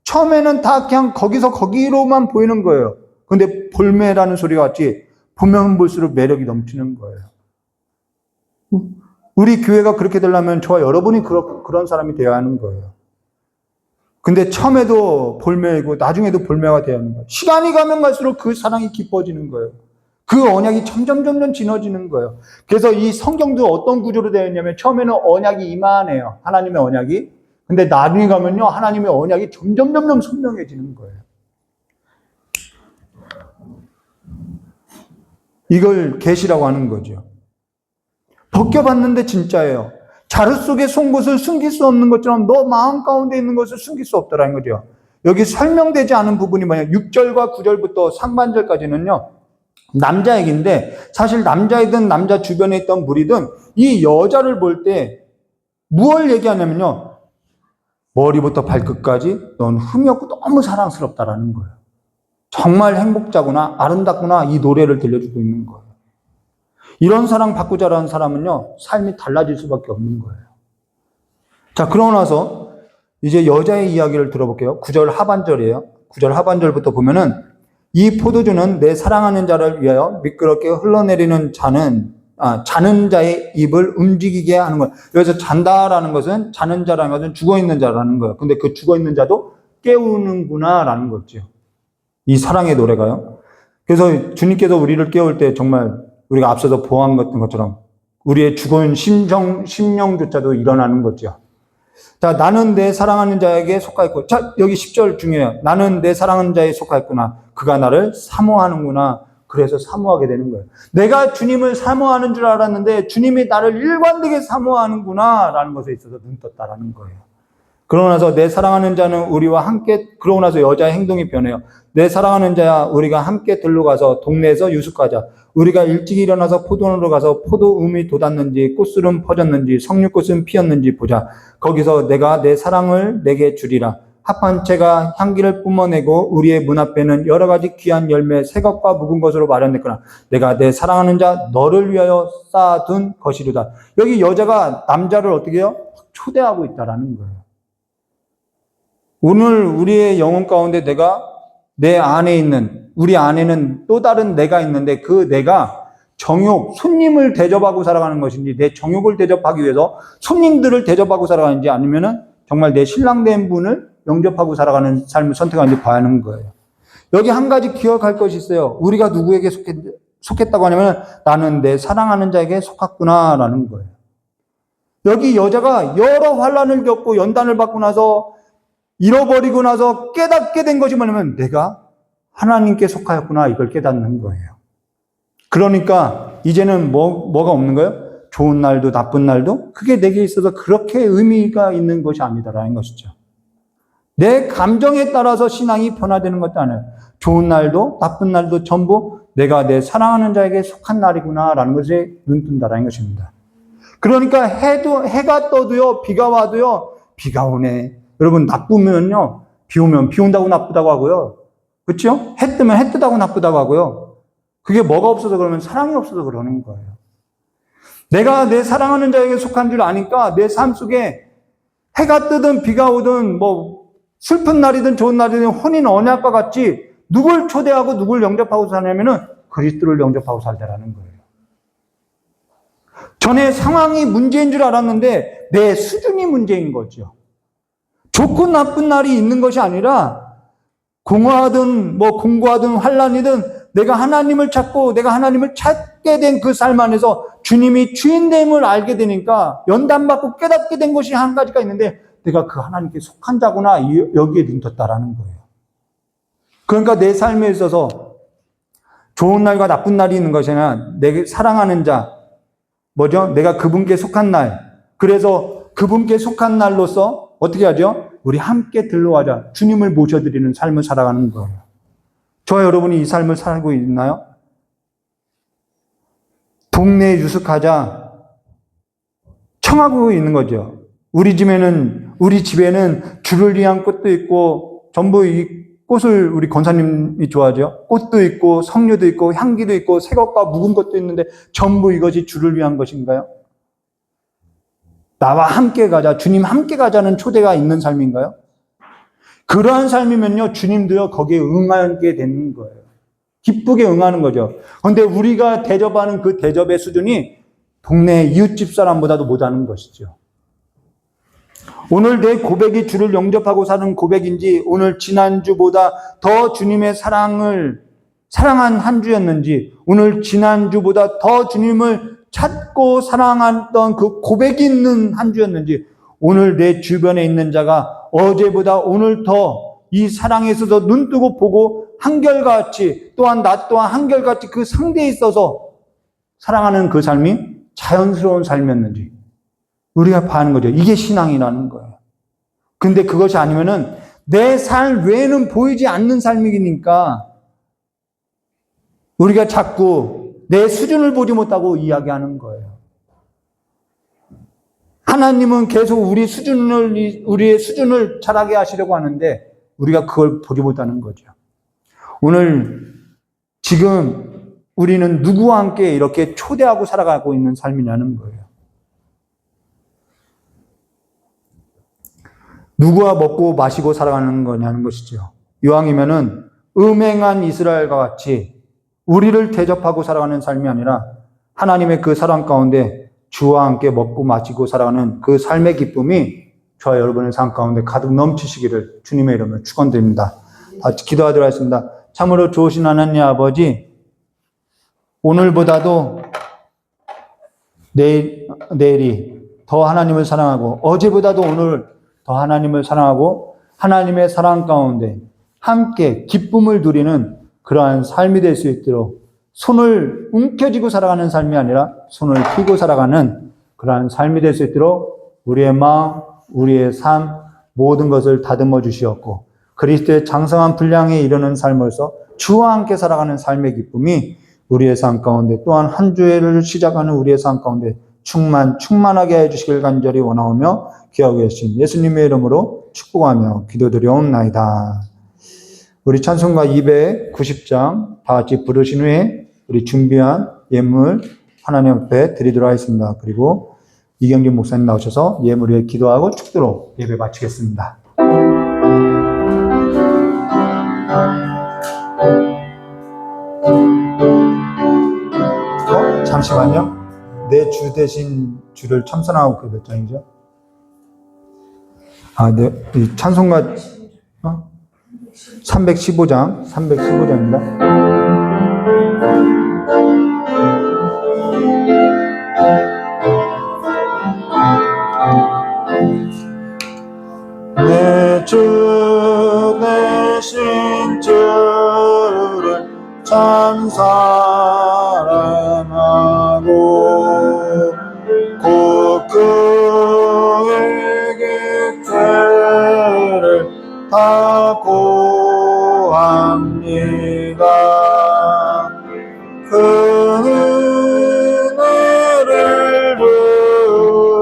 처음에는 다 그냥 거기로만 보이는 거예요. 근데 볼매라는 소리가 같이 보면 볼수록 매력이 넘치는 거예요. 우리 교회가 그렇게 되려면 저와 여러분이 그런 사람이 되어야 하는 거예요. 근데 처음에도 볼매이고 나중에도 볼매가 되어야 하는 거예요. 시간이 가면 갈수록 그 사랑이 깊어지는 거예요. 그 언약이 점점 진해지는 거예요. 그래서 이 성경도 어떤 구조로 되어 있냐면 처음에는 언약이 이만해요. 하나님의 언약이. 근데 나중에 가면요, 하나님의 언약이 점점 선명해지는 거예요. 이걸 계시라고 하는 거죠. 벗겨봤는데 진짜예요. 자루 속의 송곳을 숨길 수 없는 것처럼 너 마음 가운데 있는 것을 숨길 수 없다라는 거죠. 여기 설명되지 않은 부분이 뭐냐, 6절과 9절부터 상반절까지는요, 남자 얘기인데, 사실 남자이든 남자 주변에 있던 무리든 이 여자를 볼 때 무엇을 얘기하냐면요, 머리부터 발끝까지 넌 흠이 없고 너무 사랑스럽다라는 거예요. 정말 행복자구나, 아름답구나, 이 노래를 들려주고 있는 거예요. 이런 사랑 받고 자라는 사람은요, 삶이 달라질 수밖에 없는 거예요. 자, 그러고 나서 이제 여자의 이야기를 들어볼게요. 9절 하반절이에요. 9절 하반절부터 보면은 이 포도주는 내 사랑하는 자를 위하여 미끄럽게 흘러내리는 자는 자의 입을 움직이게 하는 거예요. 여기서 잔다라는 것은, 자는 자라는 것은 죽어있는 자라는 거예요. 근데 그 죽어있는 자도 깨우는구나라는 거죠. 이 사랑의 노래가요. 그래서 주님께서 우리를 깨울 때 정말 우리가 앞서서 보한 것처럼 우리의 죽어있는 심령조차도 일어나는 거죠. 자, 나는 내 사랑하는 자에게 속하였고, 자, 여기 10절 중요해요. 나는 내 사랑하는 자에 속하였구나. 그가 나를 사모하는구나. 그래서 사모하게 되는 거예요. 내가 주님을 사모하는 줄 알았는데 주님이 나를 일관되게 사모하는구나 라는 것에 있어서 눈 떴다라는 거예요. 그러고 나서 내 사랑하는 자는 우리와 함께, 그러고 나서 여자의 행동이 변해요. 내 사랑하는 자야, 우리가 함께 들로 가서 동네에서 유숙하자. 우리가 일찍 일어나서 포도원으로 가서 포도음이 돋았는지 꽃술은 퍼졌는지 석류꽃은 피었는지 보자. 거기서 내가 내 사랑을 내게 주리라. 합한 채가 향기를 뿜어내고 우리의 문 앞에는 여러 가지 귀한 열매 새 것과 묵은 것으로 마련됐거나 내가 내 사랑하는 자 너를 위하여 쌓아둔 것이로다. 여기 여자가 남자를 어떻게 해요? 초대하고 있다라는 거예요. 오늘 우리의 영혼 가운데 내가 내 안에 있는, 우리 안에는 또 다른 내가 있는데 그 내가 정욕, 손님을 대접하고 살아가는 것인지, 내 정욕을 대접하기 위해서 손님들을 대접하고 살아가는지, 아니면은 정말 내 신랑된 분을 영접하고 살아가는 삶을 선택하는지 봐야 하는 거예요. 여기 한 가지 기억할 것이 있어요. 우리가 누구에게 속했다고 하냐면 나는 내 사랑하는 자에게 속았구나라는 거예요. 여기 여자가 여러 환난을 겪고 연단을 받고 나서 잃어버리고 나서 깨닫게 된 것이 뭐냐면 내가 하나님께 속하였구나, 이걸 깨닫는 거예요. 그러니까 이제는 뭐가 없는 거예요? 좋은 날도 나쁜 날도 그게 내게 있어서 그렇게 의미가 있는 것이 아니다라는 것이죠. 내 감정에 따라서 신앙이 변화되는 것도 아니에요. 좋은 날도 나쁜 날도 전부 내가 내 사랑하는 자에게 속한 날이구나라는 것에 눈뜬다라는 것입니다. 그러니까 해가 떠도요, 비가 와도요, 비가 오네. 여러분, 나쁘면요, 비 오면 비 온다고 나쁘다고 하고요. 그렇죠? 해 뜨면 해 뜨다고 나쁘다고 하고요. 그게 뭐가 없어서 그러면 사랑이 없어서 그러는 거예요. 내가 내 사랑하는 자에게 속한 줄 아니까 내 삶 속에 해가 뜨든 비가 오든 뭐 슬픈 날이든 좋은 날이든 혼인 언약과 같이 누굴 초대하고 누굴 영접하고 사냐면은 그리스도를 영접하고 살자라는 거예요. 전에 상황이 문제인 줄 알았는데 내 수준이 문제인 거죠. 좋고 나쁜 날이 있는 것이 아니라 공허하든 뭐 공고하든 환난이든 내가 하나님을 찾고 내가 하나님을 찾게 된 그 삶 안에서 주님이 주인됨을 알게 되니까 연단받고 깨닫게 된 것이 한 가지가 있는데 내가 그 하나님께 속한 자구나, 여기에 눈떴다라는 거예요. 그러니까 내 삶에 있어서 좋은 날과 나쁜 날이 있는 것이 아니라 내게 사랑하는 자, 뭐죠? 내가 그분께 속한 날. 그래서 그분께 속한 날로서 어떻게 하죠? 우리 함께 들러가자. 주님을 모셔드리는 삶을 살아가는 거예요. 저와 여러분이 이 삶을 살고 있나요? 동네에 유숙하자 청하고 있는 거죠. 우리 집에는 주를 위한 꽃도 있고, 전부 이 꽃을 우리 권사님이 좋아하죠. 꽃도 있고, 석류도 있고, 향기도 있고, 새 것과 묵은 것도 있는데, 전부 이것이 주를 위한 것인가요? 나와 함께 가자, 주님 함께 가자는 초대가 있는 삶인가요? 그러한 삶이면요, 주님도요, 거기에 응하게 되는 거예요. 기쁘게 응하는 거죠. 그런데 우리가 대접하는 그 대접의 수준이 동네 이웃집 사람보다도 못하는 것이죠. 오늘 내 고백이 주를 영접하고 사는 고백인지, 오늘 지난주보다 더 주님의 사랑한 한 주였는지, 오늘 지난주보다 더 주님을 찾고 사랑했던 그 고백이 있는 한 주였는지, 오늘 내 주변에 있는 자가 어제보다 오늘 더 이 사랑에 있어서 눈뜨고 보고 한결같이, 또한 나 또한 한결같이 그 상대에 있어서 사랑하는 그 삶이 자연스러운 삶이었는지 우리가 봐는 거죠. 이게 신앙이라는 거예요. 근데 그것이 아니면은 내 삶 외에는 보이지 않는 삶이니까 우리가 자꾸 내 수준을 보지 못하고 이야기하는 거예요. 하나님은 계속 우리의 수준을 자라게 하시려고 하는데 우리가 그걸 보지 못하는 거죠. 오늘 지금 우리는 누구와 함께 이렇게 초대하고 살아가고 있는 삶이냐는 거예요. 누구와 먹고 마시고 살아가는 거냐는 것이죠. 이왕이면은 음행한 이스라엘과 같이 우리를 대접하고 살아가는 삶이 아니라 하나님의 그 사랑 가운데 주와 함께 먹고 마시고 살아가는 그 삶의 기쁨이 저와 여러분의 삶 가운데 가득 넘치시기를 주님의 이름으로 축원드립니다. 같이 기도하도록 하겠습니다. 참으로 좋으신 하나님 아버지, 오늘보다도 내일이 더 하나님을 사랑하고 어제보다도 오늘 더 하나님을 사랑하고 하나님의 사랑 가운데 함께 기쁨을 누리는 그러한 삶이 될 수 있도록 손을 움켜쥐고 살아가는 삶이 아니라 손을 펴고 살아가는 그러한 삶이 될 수 있도록 우리의 마음, 우리의 삶, 모든 것을 다듬어 주시었고 그리스도의 장성한 분량에 이르는 삶으로서 주와 함께 살아가는 삶의 기쁨이 우리의 삶 가운데 또한 한 주를 시작하는 우리의 삶 가운데 충만하게 해주시길 간절히 원하오며 기하고 계신 예수님의 이름으로 축복하며 기도드려옵나이다. 우리 찬송가 290장 다 같이 부르신 후에 우리 준비한 예물 하나님 앞에 드리도록 하겠습니다. 그리고 이경진 목사님 나오셔서 예물 위에 기도하고 축도로 예배 마치겠습니다. 잠시만요. 내 주 대신 주를 참선하고 그 몇 장이죠? 네, 이 찬송가 315장입니다. 내 주 대신 주를 참 사랑하고 곧 그의 깃털을 타고 합니다. 그 은혜를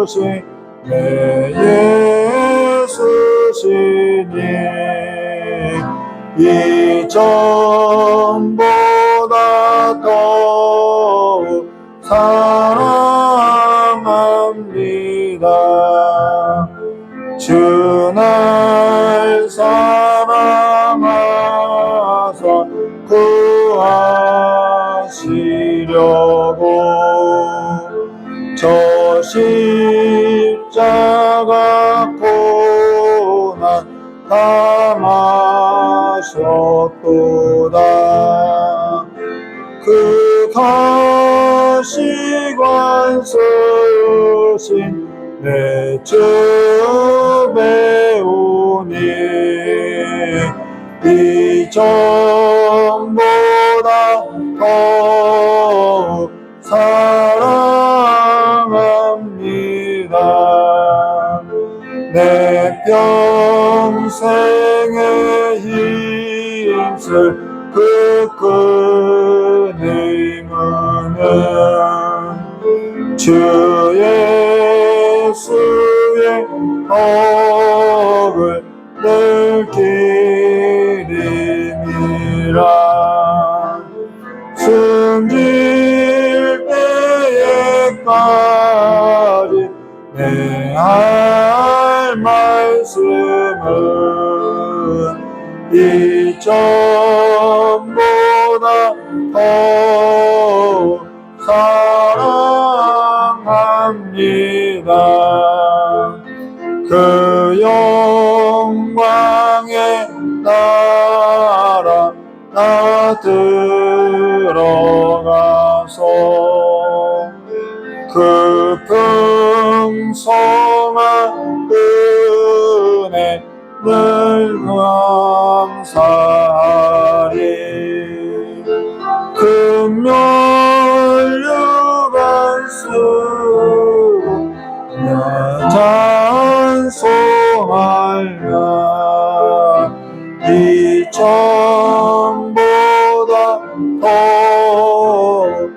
주신 내 예수시니 이전보다 더욱 사랑합니다. 주 날 사랑하사 구하시려고 저 십자가 고난 당하셨도다. 그 가시관 쓰신 내 주 배우니 이전보다 더욱 사랑합니다. 내 평생에 힘쓸 그 큰 힘은 주 예수의 덕을 늘 기림이라. 숨길 때에까지 내 할 말씀은 이전보다 더욱 사랑합니다. 그 영광의 나라 나 들어가서 그 풍성한 은혜 늘 감사하리. 금멸류관 쓰고 나 찬송하며 이전보다 더욱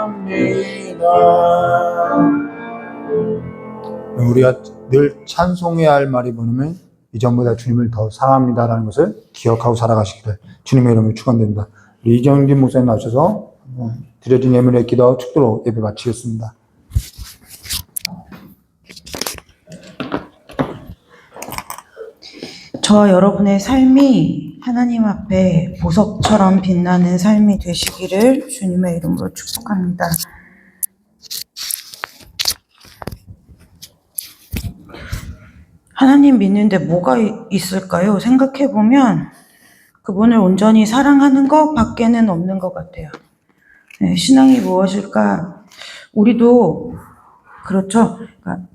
사랑합니다. 우리가 늘 찬송해야 할 말이 뭐냐면 이전보다 주님을 더 사랑합니다라는 것을 기억하고 살아가시기를 주님의 이름으로 축원드립니다. 이정진 목사님 나오셔서 드려진 예물의 기도하고 축도로 예배 마치겠습니다. 저와 여러분의 삶이 하나님 앞에 보석처럼 빛나는 삶이 되시기를 주님의 이름으로 축복합니다. 하나님 믿는데 뭐가 있을까요? 생각해보면 그분을 온전히 사랑하는 것 밖에는 없는 것 같아요. 네, 신앙이 무엇일까? 우리도 그렇죠. 그러니까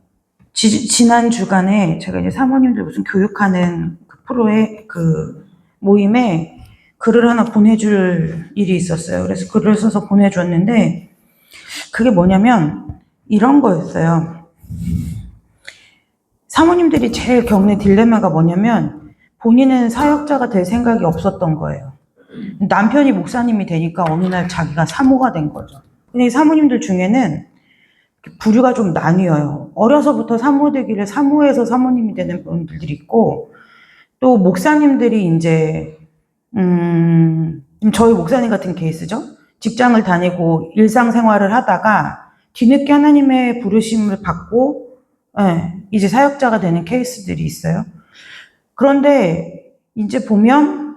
지난 주간에 제가 이제 사모님들 무슨 교육하는 그 프로의 그 모임에 글을 하나 보내줄 일이 있었어요. 그래서 글을 써서 보내줬는데 그게 뭐냐면 이런 거였어요. 사모님들이 제일 겪는 딜레마가 뭐냐면 본인은 사역자가 될 생각이 없었던 거예요. 남편이 목사님이 되니까 어느 날 자기가 사모가 된 거죠. 근데 이 사모님들 중에는 부류가 좀 나뉘어요. 어려서부터 사모되기를 사모해서 사모님이 되는 분들이 있고 또 목사님들이 이제 저희 목사님 같은 케이스죠. 직장을 다니고 일상생활을 하다가 뒤늦게 하나님의 부르심을 받고 이제 사역자가 되는 케이스들이 있어요. 그런데 이제 보면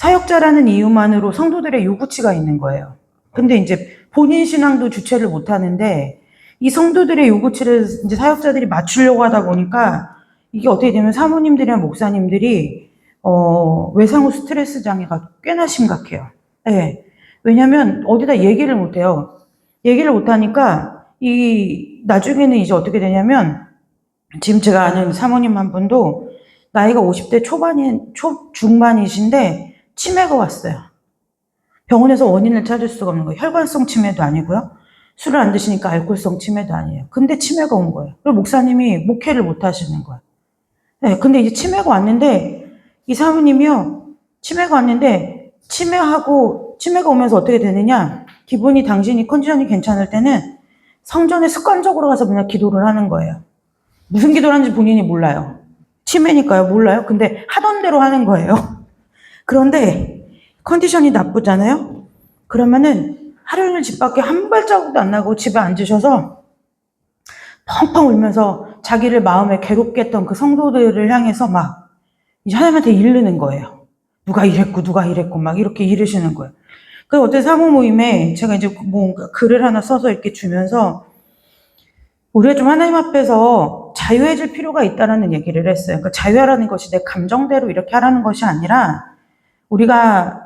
사역자라는 이유만으로 성도들의 요구치가 있는 거예요. 근데 이제 본인 신앙도 주체를 못 하는데 이 성도들의 요구치를 이제 사역자들이 맞추려고 하다 보니까 이게 어떻게 되면 사모님들이나 목사님들이 외상후 스트레스 장애가 꽤나 심각해요. 네. 왜냐면 어디다 얘기를 못 해요. 얘기를 못 하니까 나중에는 이제 어떻게 되냐면 지금 제가 아는 사모님 한 분도 나이가 50대 중반이신데 치매가 왔어요. 병원에서 원인을 찾을 수가 없는 거예요. 혈관성 치매도 아니고요. 술을 안 드시니까 알코올성 치매도 아니에요. 근데 치매가 온 거예요. 그리고 목사님이 목회를 못 하시는 거예요. 네, 근데 이제 치매가 왔는데 이 사모님이요. 치매가 왔는데 치매가 오면서 어떻게 되느냐. 기분이 당신이 컨디션이 괜찮을 때는 성전에 습관적으로 가서 그냥 기도를 하는 거예요. 무슨 기도를 하는지 본인이 몰라요. 치매니까요. 몰라요. 근데 하던 대로 하는 거예요. 그런데 컨디션이 나쁘잖아요. 그러면은 하루 종일 집 밖에 한 발자국도 안 나고 집에 앉으셔서 펑펑 울면서 자기를 마음에 괴롭게 했던 그 성도들을 향해서 막 이제 하나님한테 이르는 거예요. 누가 이랬고 막 이렇게 이르시는 거예요. 그 어제 사모 모임에 제가 이제 뭔가 글을 하나 써서 이렇게 주면서 우리가 좀 하나님 앞에서 자유해질 필요가 있다라는 얘기를 했어요. 그러니까 자유하라는 것이 내 감정대로 이렇게 하라는 것이 아니라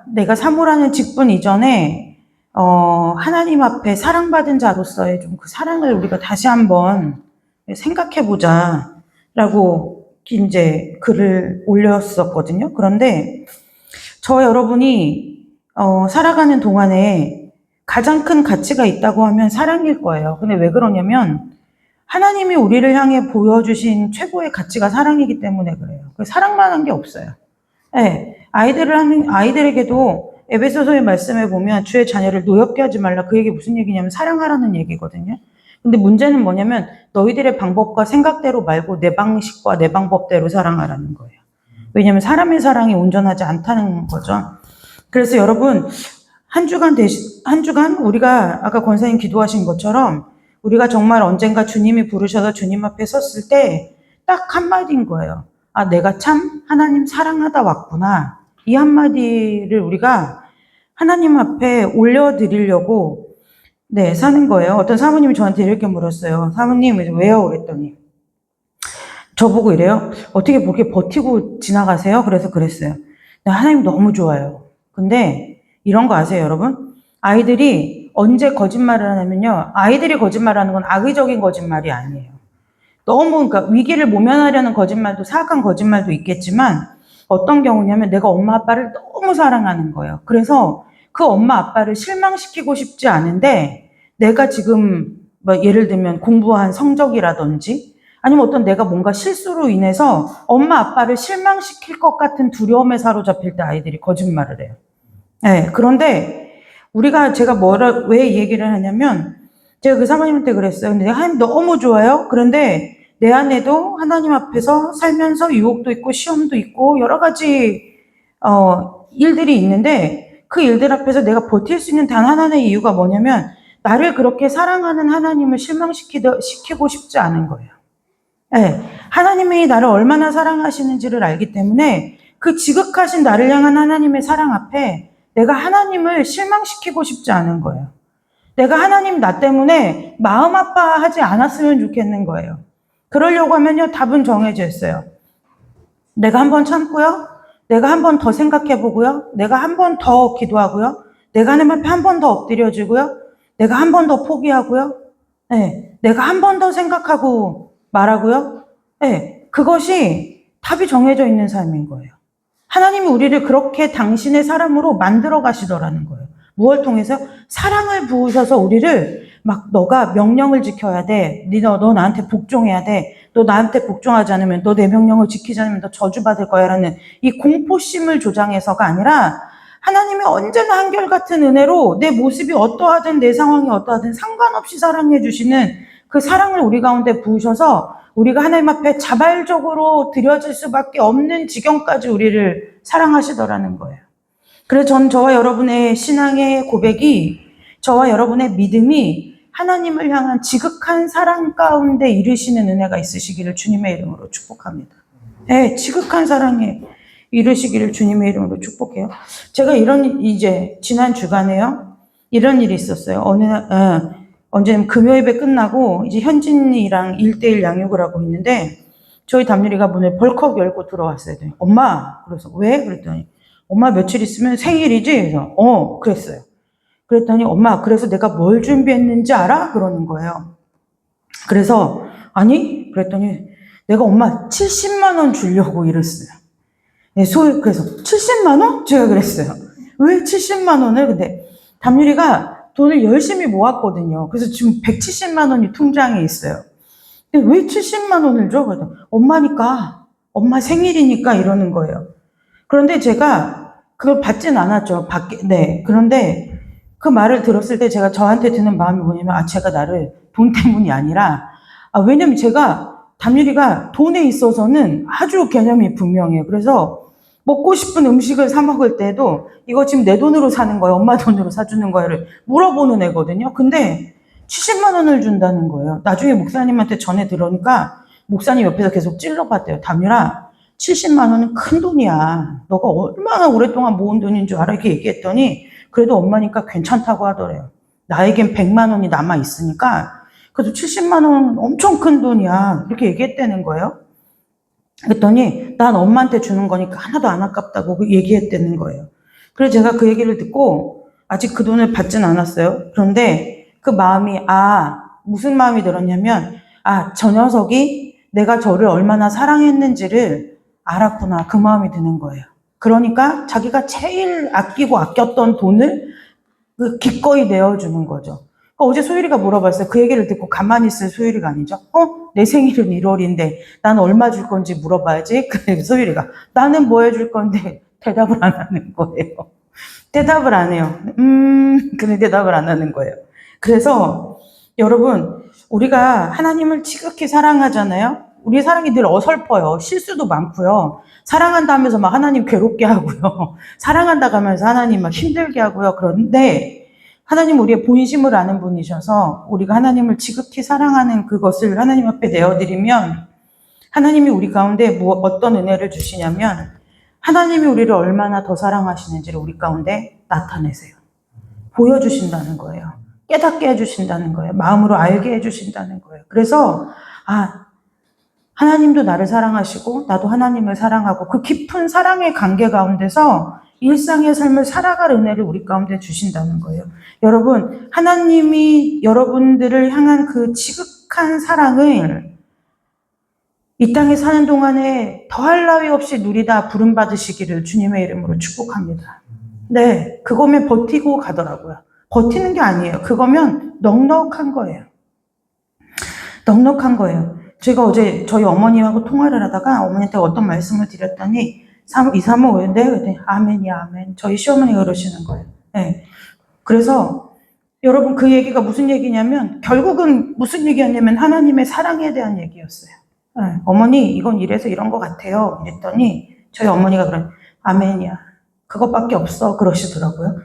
내가 사모라는 직분 이전에 하나님 앞에 사랑받은 자로서의 좀 그 사랑을 우리가 다시 한번 생각해보자라고 이제 글을 올렸었거든요. 그런데 여러분이 살아가는 동안에 가장 큰 가치가 있다고 하면 사랑일 거예요. 근데 왜 그러냐면 하나님이 우리를 향해 보여주신 최고의 가치가 사랑이기 때문에 그래요. 사랑만 한 게 없어요. 네, 아이들에게도 에베소서의 말씀에 보면 주의 자녀를 노엽게 하지 말라. 그 얘기 무슨 얘기냐면 사랑하라는 얘기거든요. 근데 문제는 뭐냐면 너희들의 방법과 생각대로 말고 내 방식과 내 방법대로 사랑하라는 거예요. 왜냐면 사람의 사랑이 온전하지 않다는 거죠. 그래서 여러분 한 주간 우리가 아까 권사님 기도하신 것처럼 우리가 정말 언젠가 주님이 부르셔서 주님 앞에 섰을 때 딱 한마디인 거예요. 아, 내가 참 하나님 사랑하다 왔구나. 이 한마디를 우리가 하나님 앞에 올려드리려고 사는 거예요. 어떤 사모님이 저한테 이렇게 물었어요. 사모님, 왜요? 그랬더니 저보고 이래요. 어떻게 그렇게 버티고 지나가세요? 그래서 그랬어요. 하나님 너무 좋아요. 근데 이런 거 아세요, 여러분? 아이들이 언제 거짓말을 하냐면요. 아이들이 거짓말하는 건 악의적인 거짓말이 아니에요. 그러니까 위기를 모면하려는 거짓말도 사악한 거짓말도 있겠지만 어떤 경우냐면 내가 엄마 아빠를 너무 사랑하는 거예요. 그래서 그 엄마 아빠를 실망시키고 싶지 않은데 내가 지금 예를 들면 공부한 성적이라든지 아니면 어떤 내가 뭔가 실수로 인해서 엄마 아빠를 실망시킬 것 같은 두려움에 사로잡힐 때 아이들이 거짓말을 해요. 네, 그런데 제가 왜 이 얘기를 하냐면 제가 그 사모님한테 그랬어요. 근데 하나님 너무 좋아요. 그런데 내 안에도 하나님 앞에서 살면서 유혹도 있고 시험도 있고 여러 가지 일들이 있는데 그 일들 앞에서 내가 버틸 수 있는 단 하나의 이유가 뭐냐면 나를 그렇게 사랑하는 하나님을 실망시키고 싶지 않은 거예요. 네, 하나님이 나를 얼마나 사랑하시는지를 알기 때문에 그 지극하신 나를 향한 하나님의 사랑 앞에 내가 하나님을 실망시키고 싶지 않은 거예요. 내가 하나님 나 때문에 마음 아파하지 않았으면 좋겠는 거예요. 그러려고 하면요, 답은 정해져 있어요. 내가 한 번 참고요. 내가 한 번 더 생각해보고요. 내가 한 번 더 기도하고요. 내가 하나님 앞에 한 번 더 엎드려지고요. 내가 한 번 더 포기하고요. 네, 내가 한 번 더 생각하고 말하고요. 네, 그것이 답이 정해져 있는 삶인 거예요. 하나님이 우리를 그렇게 당신의 사람으로 만들어 가시더라는 거예요. 무엇을 통해서? 사랑을 부으셔서 우리를 너가 명령을 지켜야 돼. 너 나한테 복종해야 돼. 너 나한테 복종하지 않으면, 너 내 명령을 지키지 않으면 너 저주받을 거야. 라는 이 공포심을 조장해서가 아니라 하나님이 언제나 한결같은 은혜로 내 모습이 어떠하든 내 상황이 어떠하든 상관없이 사랑해 주시는 그 사랑을 우리 가운데 부으셔서 우리가 하나님 앞에 자발적으로 드려질 수밖에 없는 지경까지 우리를 사랑하시더라는 거예요. 그래서 전 저와 여러분의 신앙의 고백이, 저와 여러분의 믿음이 하나님을 향한 지극한 사랑 가운데 이르시는 은혜가 있으시기를 주님의 이름으로 축복합니다. 네, 지극한 사랑에 이루시기를 주님의 이름으로 축복해요. 제가 이제 지난 주간에요. 이런 일이 있었어요. 언제는 금요일에 끝나고 이제 현진이랑 1대1 양육을 하고 있는데 저희 담유리가 문을 벌컥 열고 들어왔어요. 엄마, 그래서 왜? 그랬더니 엄마 며칠 있으면 생일이지? 그래서 그랬어요. 그랬더니 엄마, 그래서 내가 뭘 준비했는지 알아? 그러는 거예요. 그래서 아니? 그랬더니 내가 엄마 70만 원 주려고 이랬어요. 네, 그래서 70만 원? 제가 그랬어요. 왜 70만 원을? 근데 담유리가 돈을 열심히 모았거든요. 그래서 지금 170만 원이 통장에 있어요. 근데 왜 70만 원을 줘? 그랬더니 엄마니까, 엄마 생일이니까 이러는 거예요. 그런데 제가 그걸 받진 않았죠. 네. 그런데 그 말을 들었을 때 제가 저한테 드는 마음이 뭐냐면, 제가 나를 돈 때문이 아니라, 왜냐면 제가, 담유리가 돈에 있어서는 아주 개념이 분명해요. 그래서 먹고 싶은 음식을 사 먹을 때도 이거 지금 내 돈으로 사는 거예요? 엄마 돈으로 사주는 거예요?를 물어보는 애거든요. 근데 70만 원을 준다는 거예요. 나중에 목사님한테 전해 들으니까 목사님 옆에서 계속 찔러봤대요. 담유라, 70만 원은 큰 돈이야. 너가 얼마나 오랫동안 모은 돈인 줄 알아? 이렇게 얘기했더니 그래도 엄마니까 괜찮다고 하더래요. 나에겐 100만 원이 남아있으니까 그래도 70만 원은 엄청 큰 돈이야. 이렇게 얘기했다는 거예요. 그랬더니 난 엄마한테 주는 거니까 하나도 안 아깝다고 얘기했다는 거예요. 그래서 제가 그 얘기를 듣고 아직 그 돈을 받진 않았어요. 그런데 그 마음이 무슨 마음이 들었냐면 저 녀석이 내가 저를 얼마나 사랑했는지를 알았구나. 그 마음이 드는 거예요. 그러니까 자기가 제일 아끼고 아꼈던 돈을 기꺼이 내어주는 거죠. 어제 소율이가 물어봤어요. 그 얘기를 듣고 가만히 있을 소율이가 아니죠. 내 생일은 1월인데 난 얼마 줄 건지 물어봐야지. 그래 소율이가 나는 뭐 해줄 건데 대답을 안 하는 거예요. 대답을 안 해요. 근데 대답을 안 하는 거예요. 그래서 여러분, 우리가 하나님을 지극히 사랑하잖아요. 우리의 사랑이 늘 어설퍼요. 실수도 많고요. 사랑한다 하면서 막 하나님 괴롭게 하고요. 사랑한다고 하면서 하나님 막 힘들게 하고요. 그런데 하나님 우리의 본심을 아는 분이셔서 우리가 하나님을 지극히 사랑하는 그것을 하나님 앞에 내어드리면 하나님이 우리 가운데 어떤 은혜를 주시냐면 하나님이 우리를 얼마나 더 사랑하시는지를 우리 가운데 나타내세요. 보여주신다는 거예요. 깨닫게 해주신다는 거예요. 마음으로 알게 해주신다는 거예요. 그래서 하나님도 나를 사랑하시고 나도 하나님을 사랑하고 그 깊은 사랑의 관계 가운데서 일상의 삶을 살아갈 은혜를 우리 가운데 주신다는 거예요. 여러분, 하나님이 여러분들을 향한 그 지극한 사랑을 이 땅에 사는 동안에 더할 나위 없이 누리다 부름받으시기를 주님의 이름으로 축복합니다. 네, 그거면 버티고 가더라고요. 버티는 게 아니에요. 그거면 넉넉한 거예요. 넉넉한 거예요. 제가 어제 저희 어머니하고 통화를 하다가 어머니한테 어떤 말씀을 드렸더니 이사모 네? 그랬더니 아멘이야 아멘. 저희 시어머니가 그러시는 거예요. 네. 그래서 여러분 그 얘기가 무슨 얘기냐면 결국은 무슨 얘기였냐면 하나님의 사랑에 대한 얘기였어요. 네. 어머니 이건 이래서 이런 것 같아요. 그랬더니 저희 어머니가 그래 아멘이야. 그것밖에 없어. 그러시더라고요.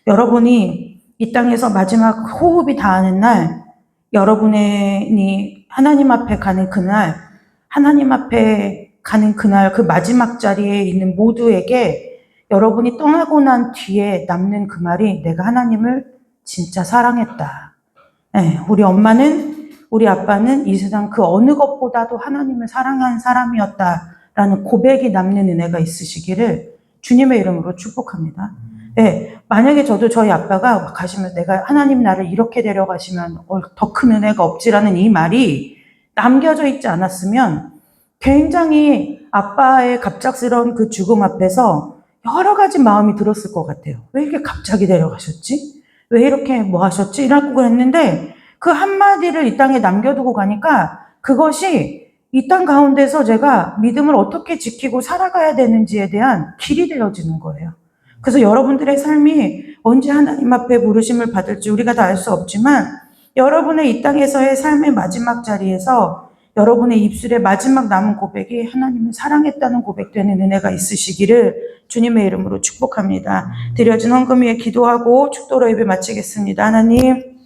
여러분이 이 땅에서 마지막 호흡이 닿는 날 여러분이 하나님 앞에 가는 그날 하나님 앞에 가는 그날 그 마지막 자리에 있는 모두에게 여러분이 떠나고 난 뒤에 남는 그 말이 내가 하나님을 진짜 사랑했다. 네, 우리 엄마는 우리 아빠는 이 세상 그 어느 것보다도 하나님을 사랑한 사람이었다라는 고백이 남는 은혜가 있으시기를 주님의 이름으로 축복합니다. 네, 만약에 저도 저희 아빠가 가시면 내가 하나님 나를 이렇게 데려가시면 더 큰 은혜가 없지라는 이 말이 남겨져 있지 않았으면 굉장히 아빠의 갑작스러운 그 죽음 앞에서 여러 가지 마음이 들었을 것 같아요. 왜 이렇게 갑자기 데려가셨지? 왜 이렇게 뭐 하셨지? 이라고 그랬는데 그 한마디를 이 땅에 남겨두고 가니까 그것이 이 땅 가운데서 제가 믿음을 어떻게 지키고 살아가야 되는지에 대한 길이 되어지는 거예요. 그래서 여러분들의 삶이 언제 하나님 앞에 부르심을 받을지 우리가 다 알 수 없지만 여러분의 이 땅에서의 삶의 마지막 자리에서 여러분의 입술의 마지막 남은 고백이 하나님을 사랑했다는 고백되는 은혜가 있으시기를 주님의 이름으로 축복합니다. 드려진 헌금 위에 기도하고 축도로 예배 마치겠습니다. 하나님,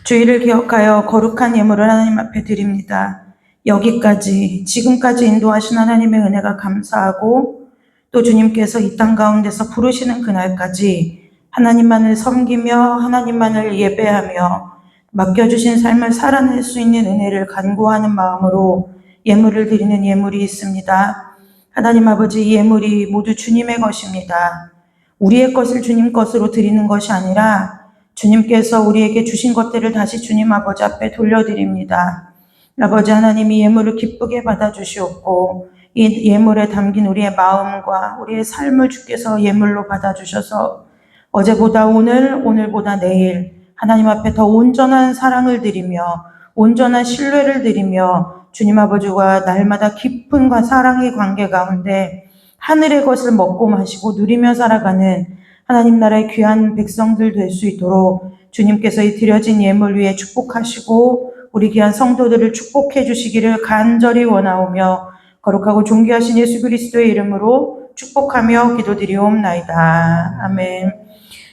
주의를 기억하여 거룩한 예물을 하나님 앞에 드립니다. 여기까지 지금까지 인도하신 하나님의 은혜가 감사하고 또 주님께서 이 땅 가운데서 부르시는 그날까지 하나님만을 섬기며 하나님만을 예배하며 맡겨주신 삶을 살아낼 수 있는 은혜를 간구하는 마음으로 예물을 드리는 예물이 있습니다. 하나님 아버지, 이 예물이 모두 주님의 것입니다. 우리의 것을 주님 것으로 드리는 것이 아니라 주님께서 우리에게 주신 것들을 다시 주님 아버지 앞에 돌려드립니다. 아버지 하나님, 이 예물을 기쁘게 받아주시옵고 이 예물에 담긴 우리의 마음과 우리의 삶을 주께서 예물로 받아주셔서 어제보다 오늘, 오늘보다 내일 하나님 앞에 더 온전한 사랑을 드리며 온전한 신뢰를 드리며 주님 아버지와 날마다 깊은 사랑의 관계 가운데 하늘의 것을 먹고 마시고 누리며 살아가는 하나님 나라의 귀한 백성들 될 수 있도록 주님께서 이 드려진 예물 위에 축복하시고 우리 귀한 성도들을 축복해 주시기를 간절히 원하오며 거룩하고 존귀하신 예수 그리스도의 이름으로 축복하며 기도드리옵나이다. 아멘.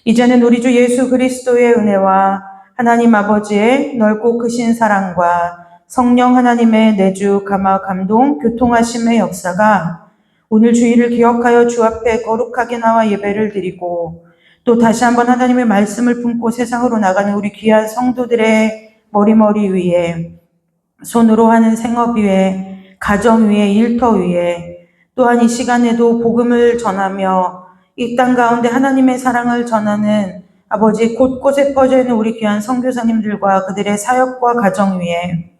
이제는 우리 주 예수 그리스도의 은혜와 하나님 아버지의 넓고 크신 사랑과 성령 하나님의 내주 감화 감동 교통하심의 역사가 오늘 주일을 기억하여 주 앞에 거룩하게 나와 예배를 드리고 또 다시 한번 하나님의 말씀을 품고 세상으로 나가는 우리 귀한 성도들의 머리 위에, 손으로 하는 생업 위에, 가정 위에, 일터 위에, 또한 이 시간에도 복음을 전하며 이 땅 가운데 하나님의 사랑을 전하는 아버지 곳곳에 퍼져 있는 우리 귀한 선교사님들과 그들의 사역과 가정 위에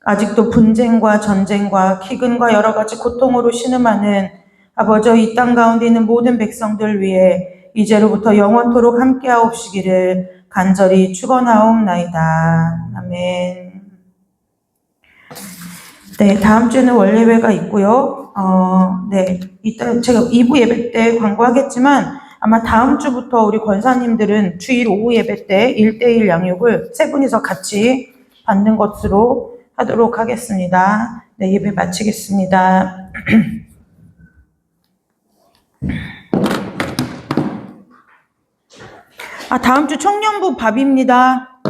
아직도 분쟁과 전쟁과 기근과 여러 가지 고통으로 신음하는 아버지 이 땅 가운데 있는 모든 백성들 위해 이제로부터 영원토록 함께하옵시기를 간절히 축원하옵나이다. 아멘. 네, 다음 주에는 월예배가 있고요. 네, 이따 제가 2부 예배 때 광고하겠지만 아마 다음 주부터 우리 권사님들은 주일 오후 예배 때 1대1 양육을 세 분이서 같이 받는 것으로 하도록 하겠습니다. 네, 예배 마치겠습니다. 다음 주 청년부 밥입니다.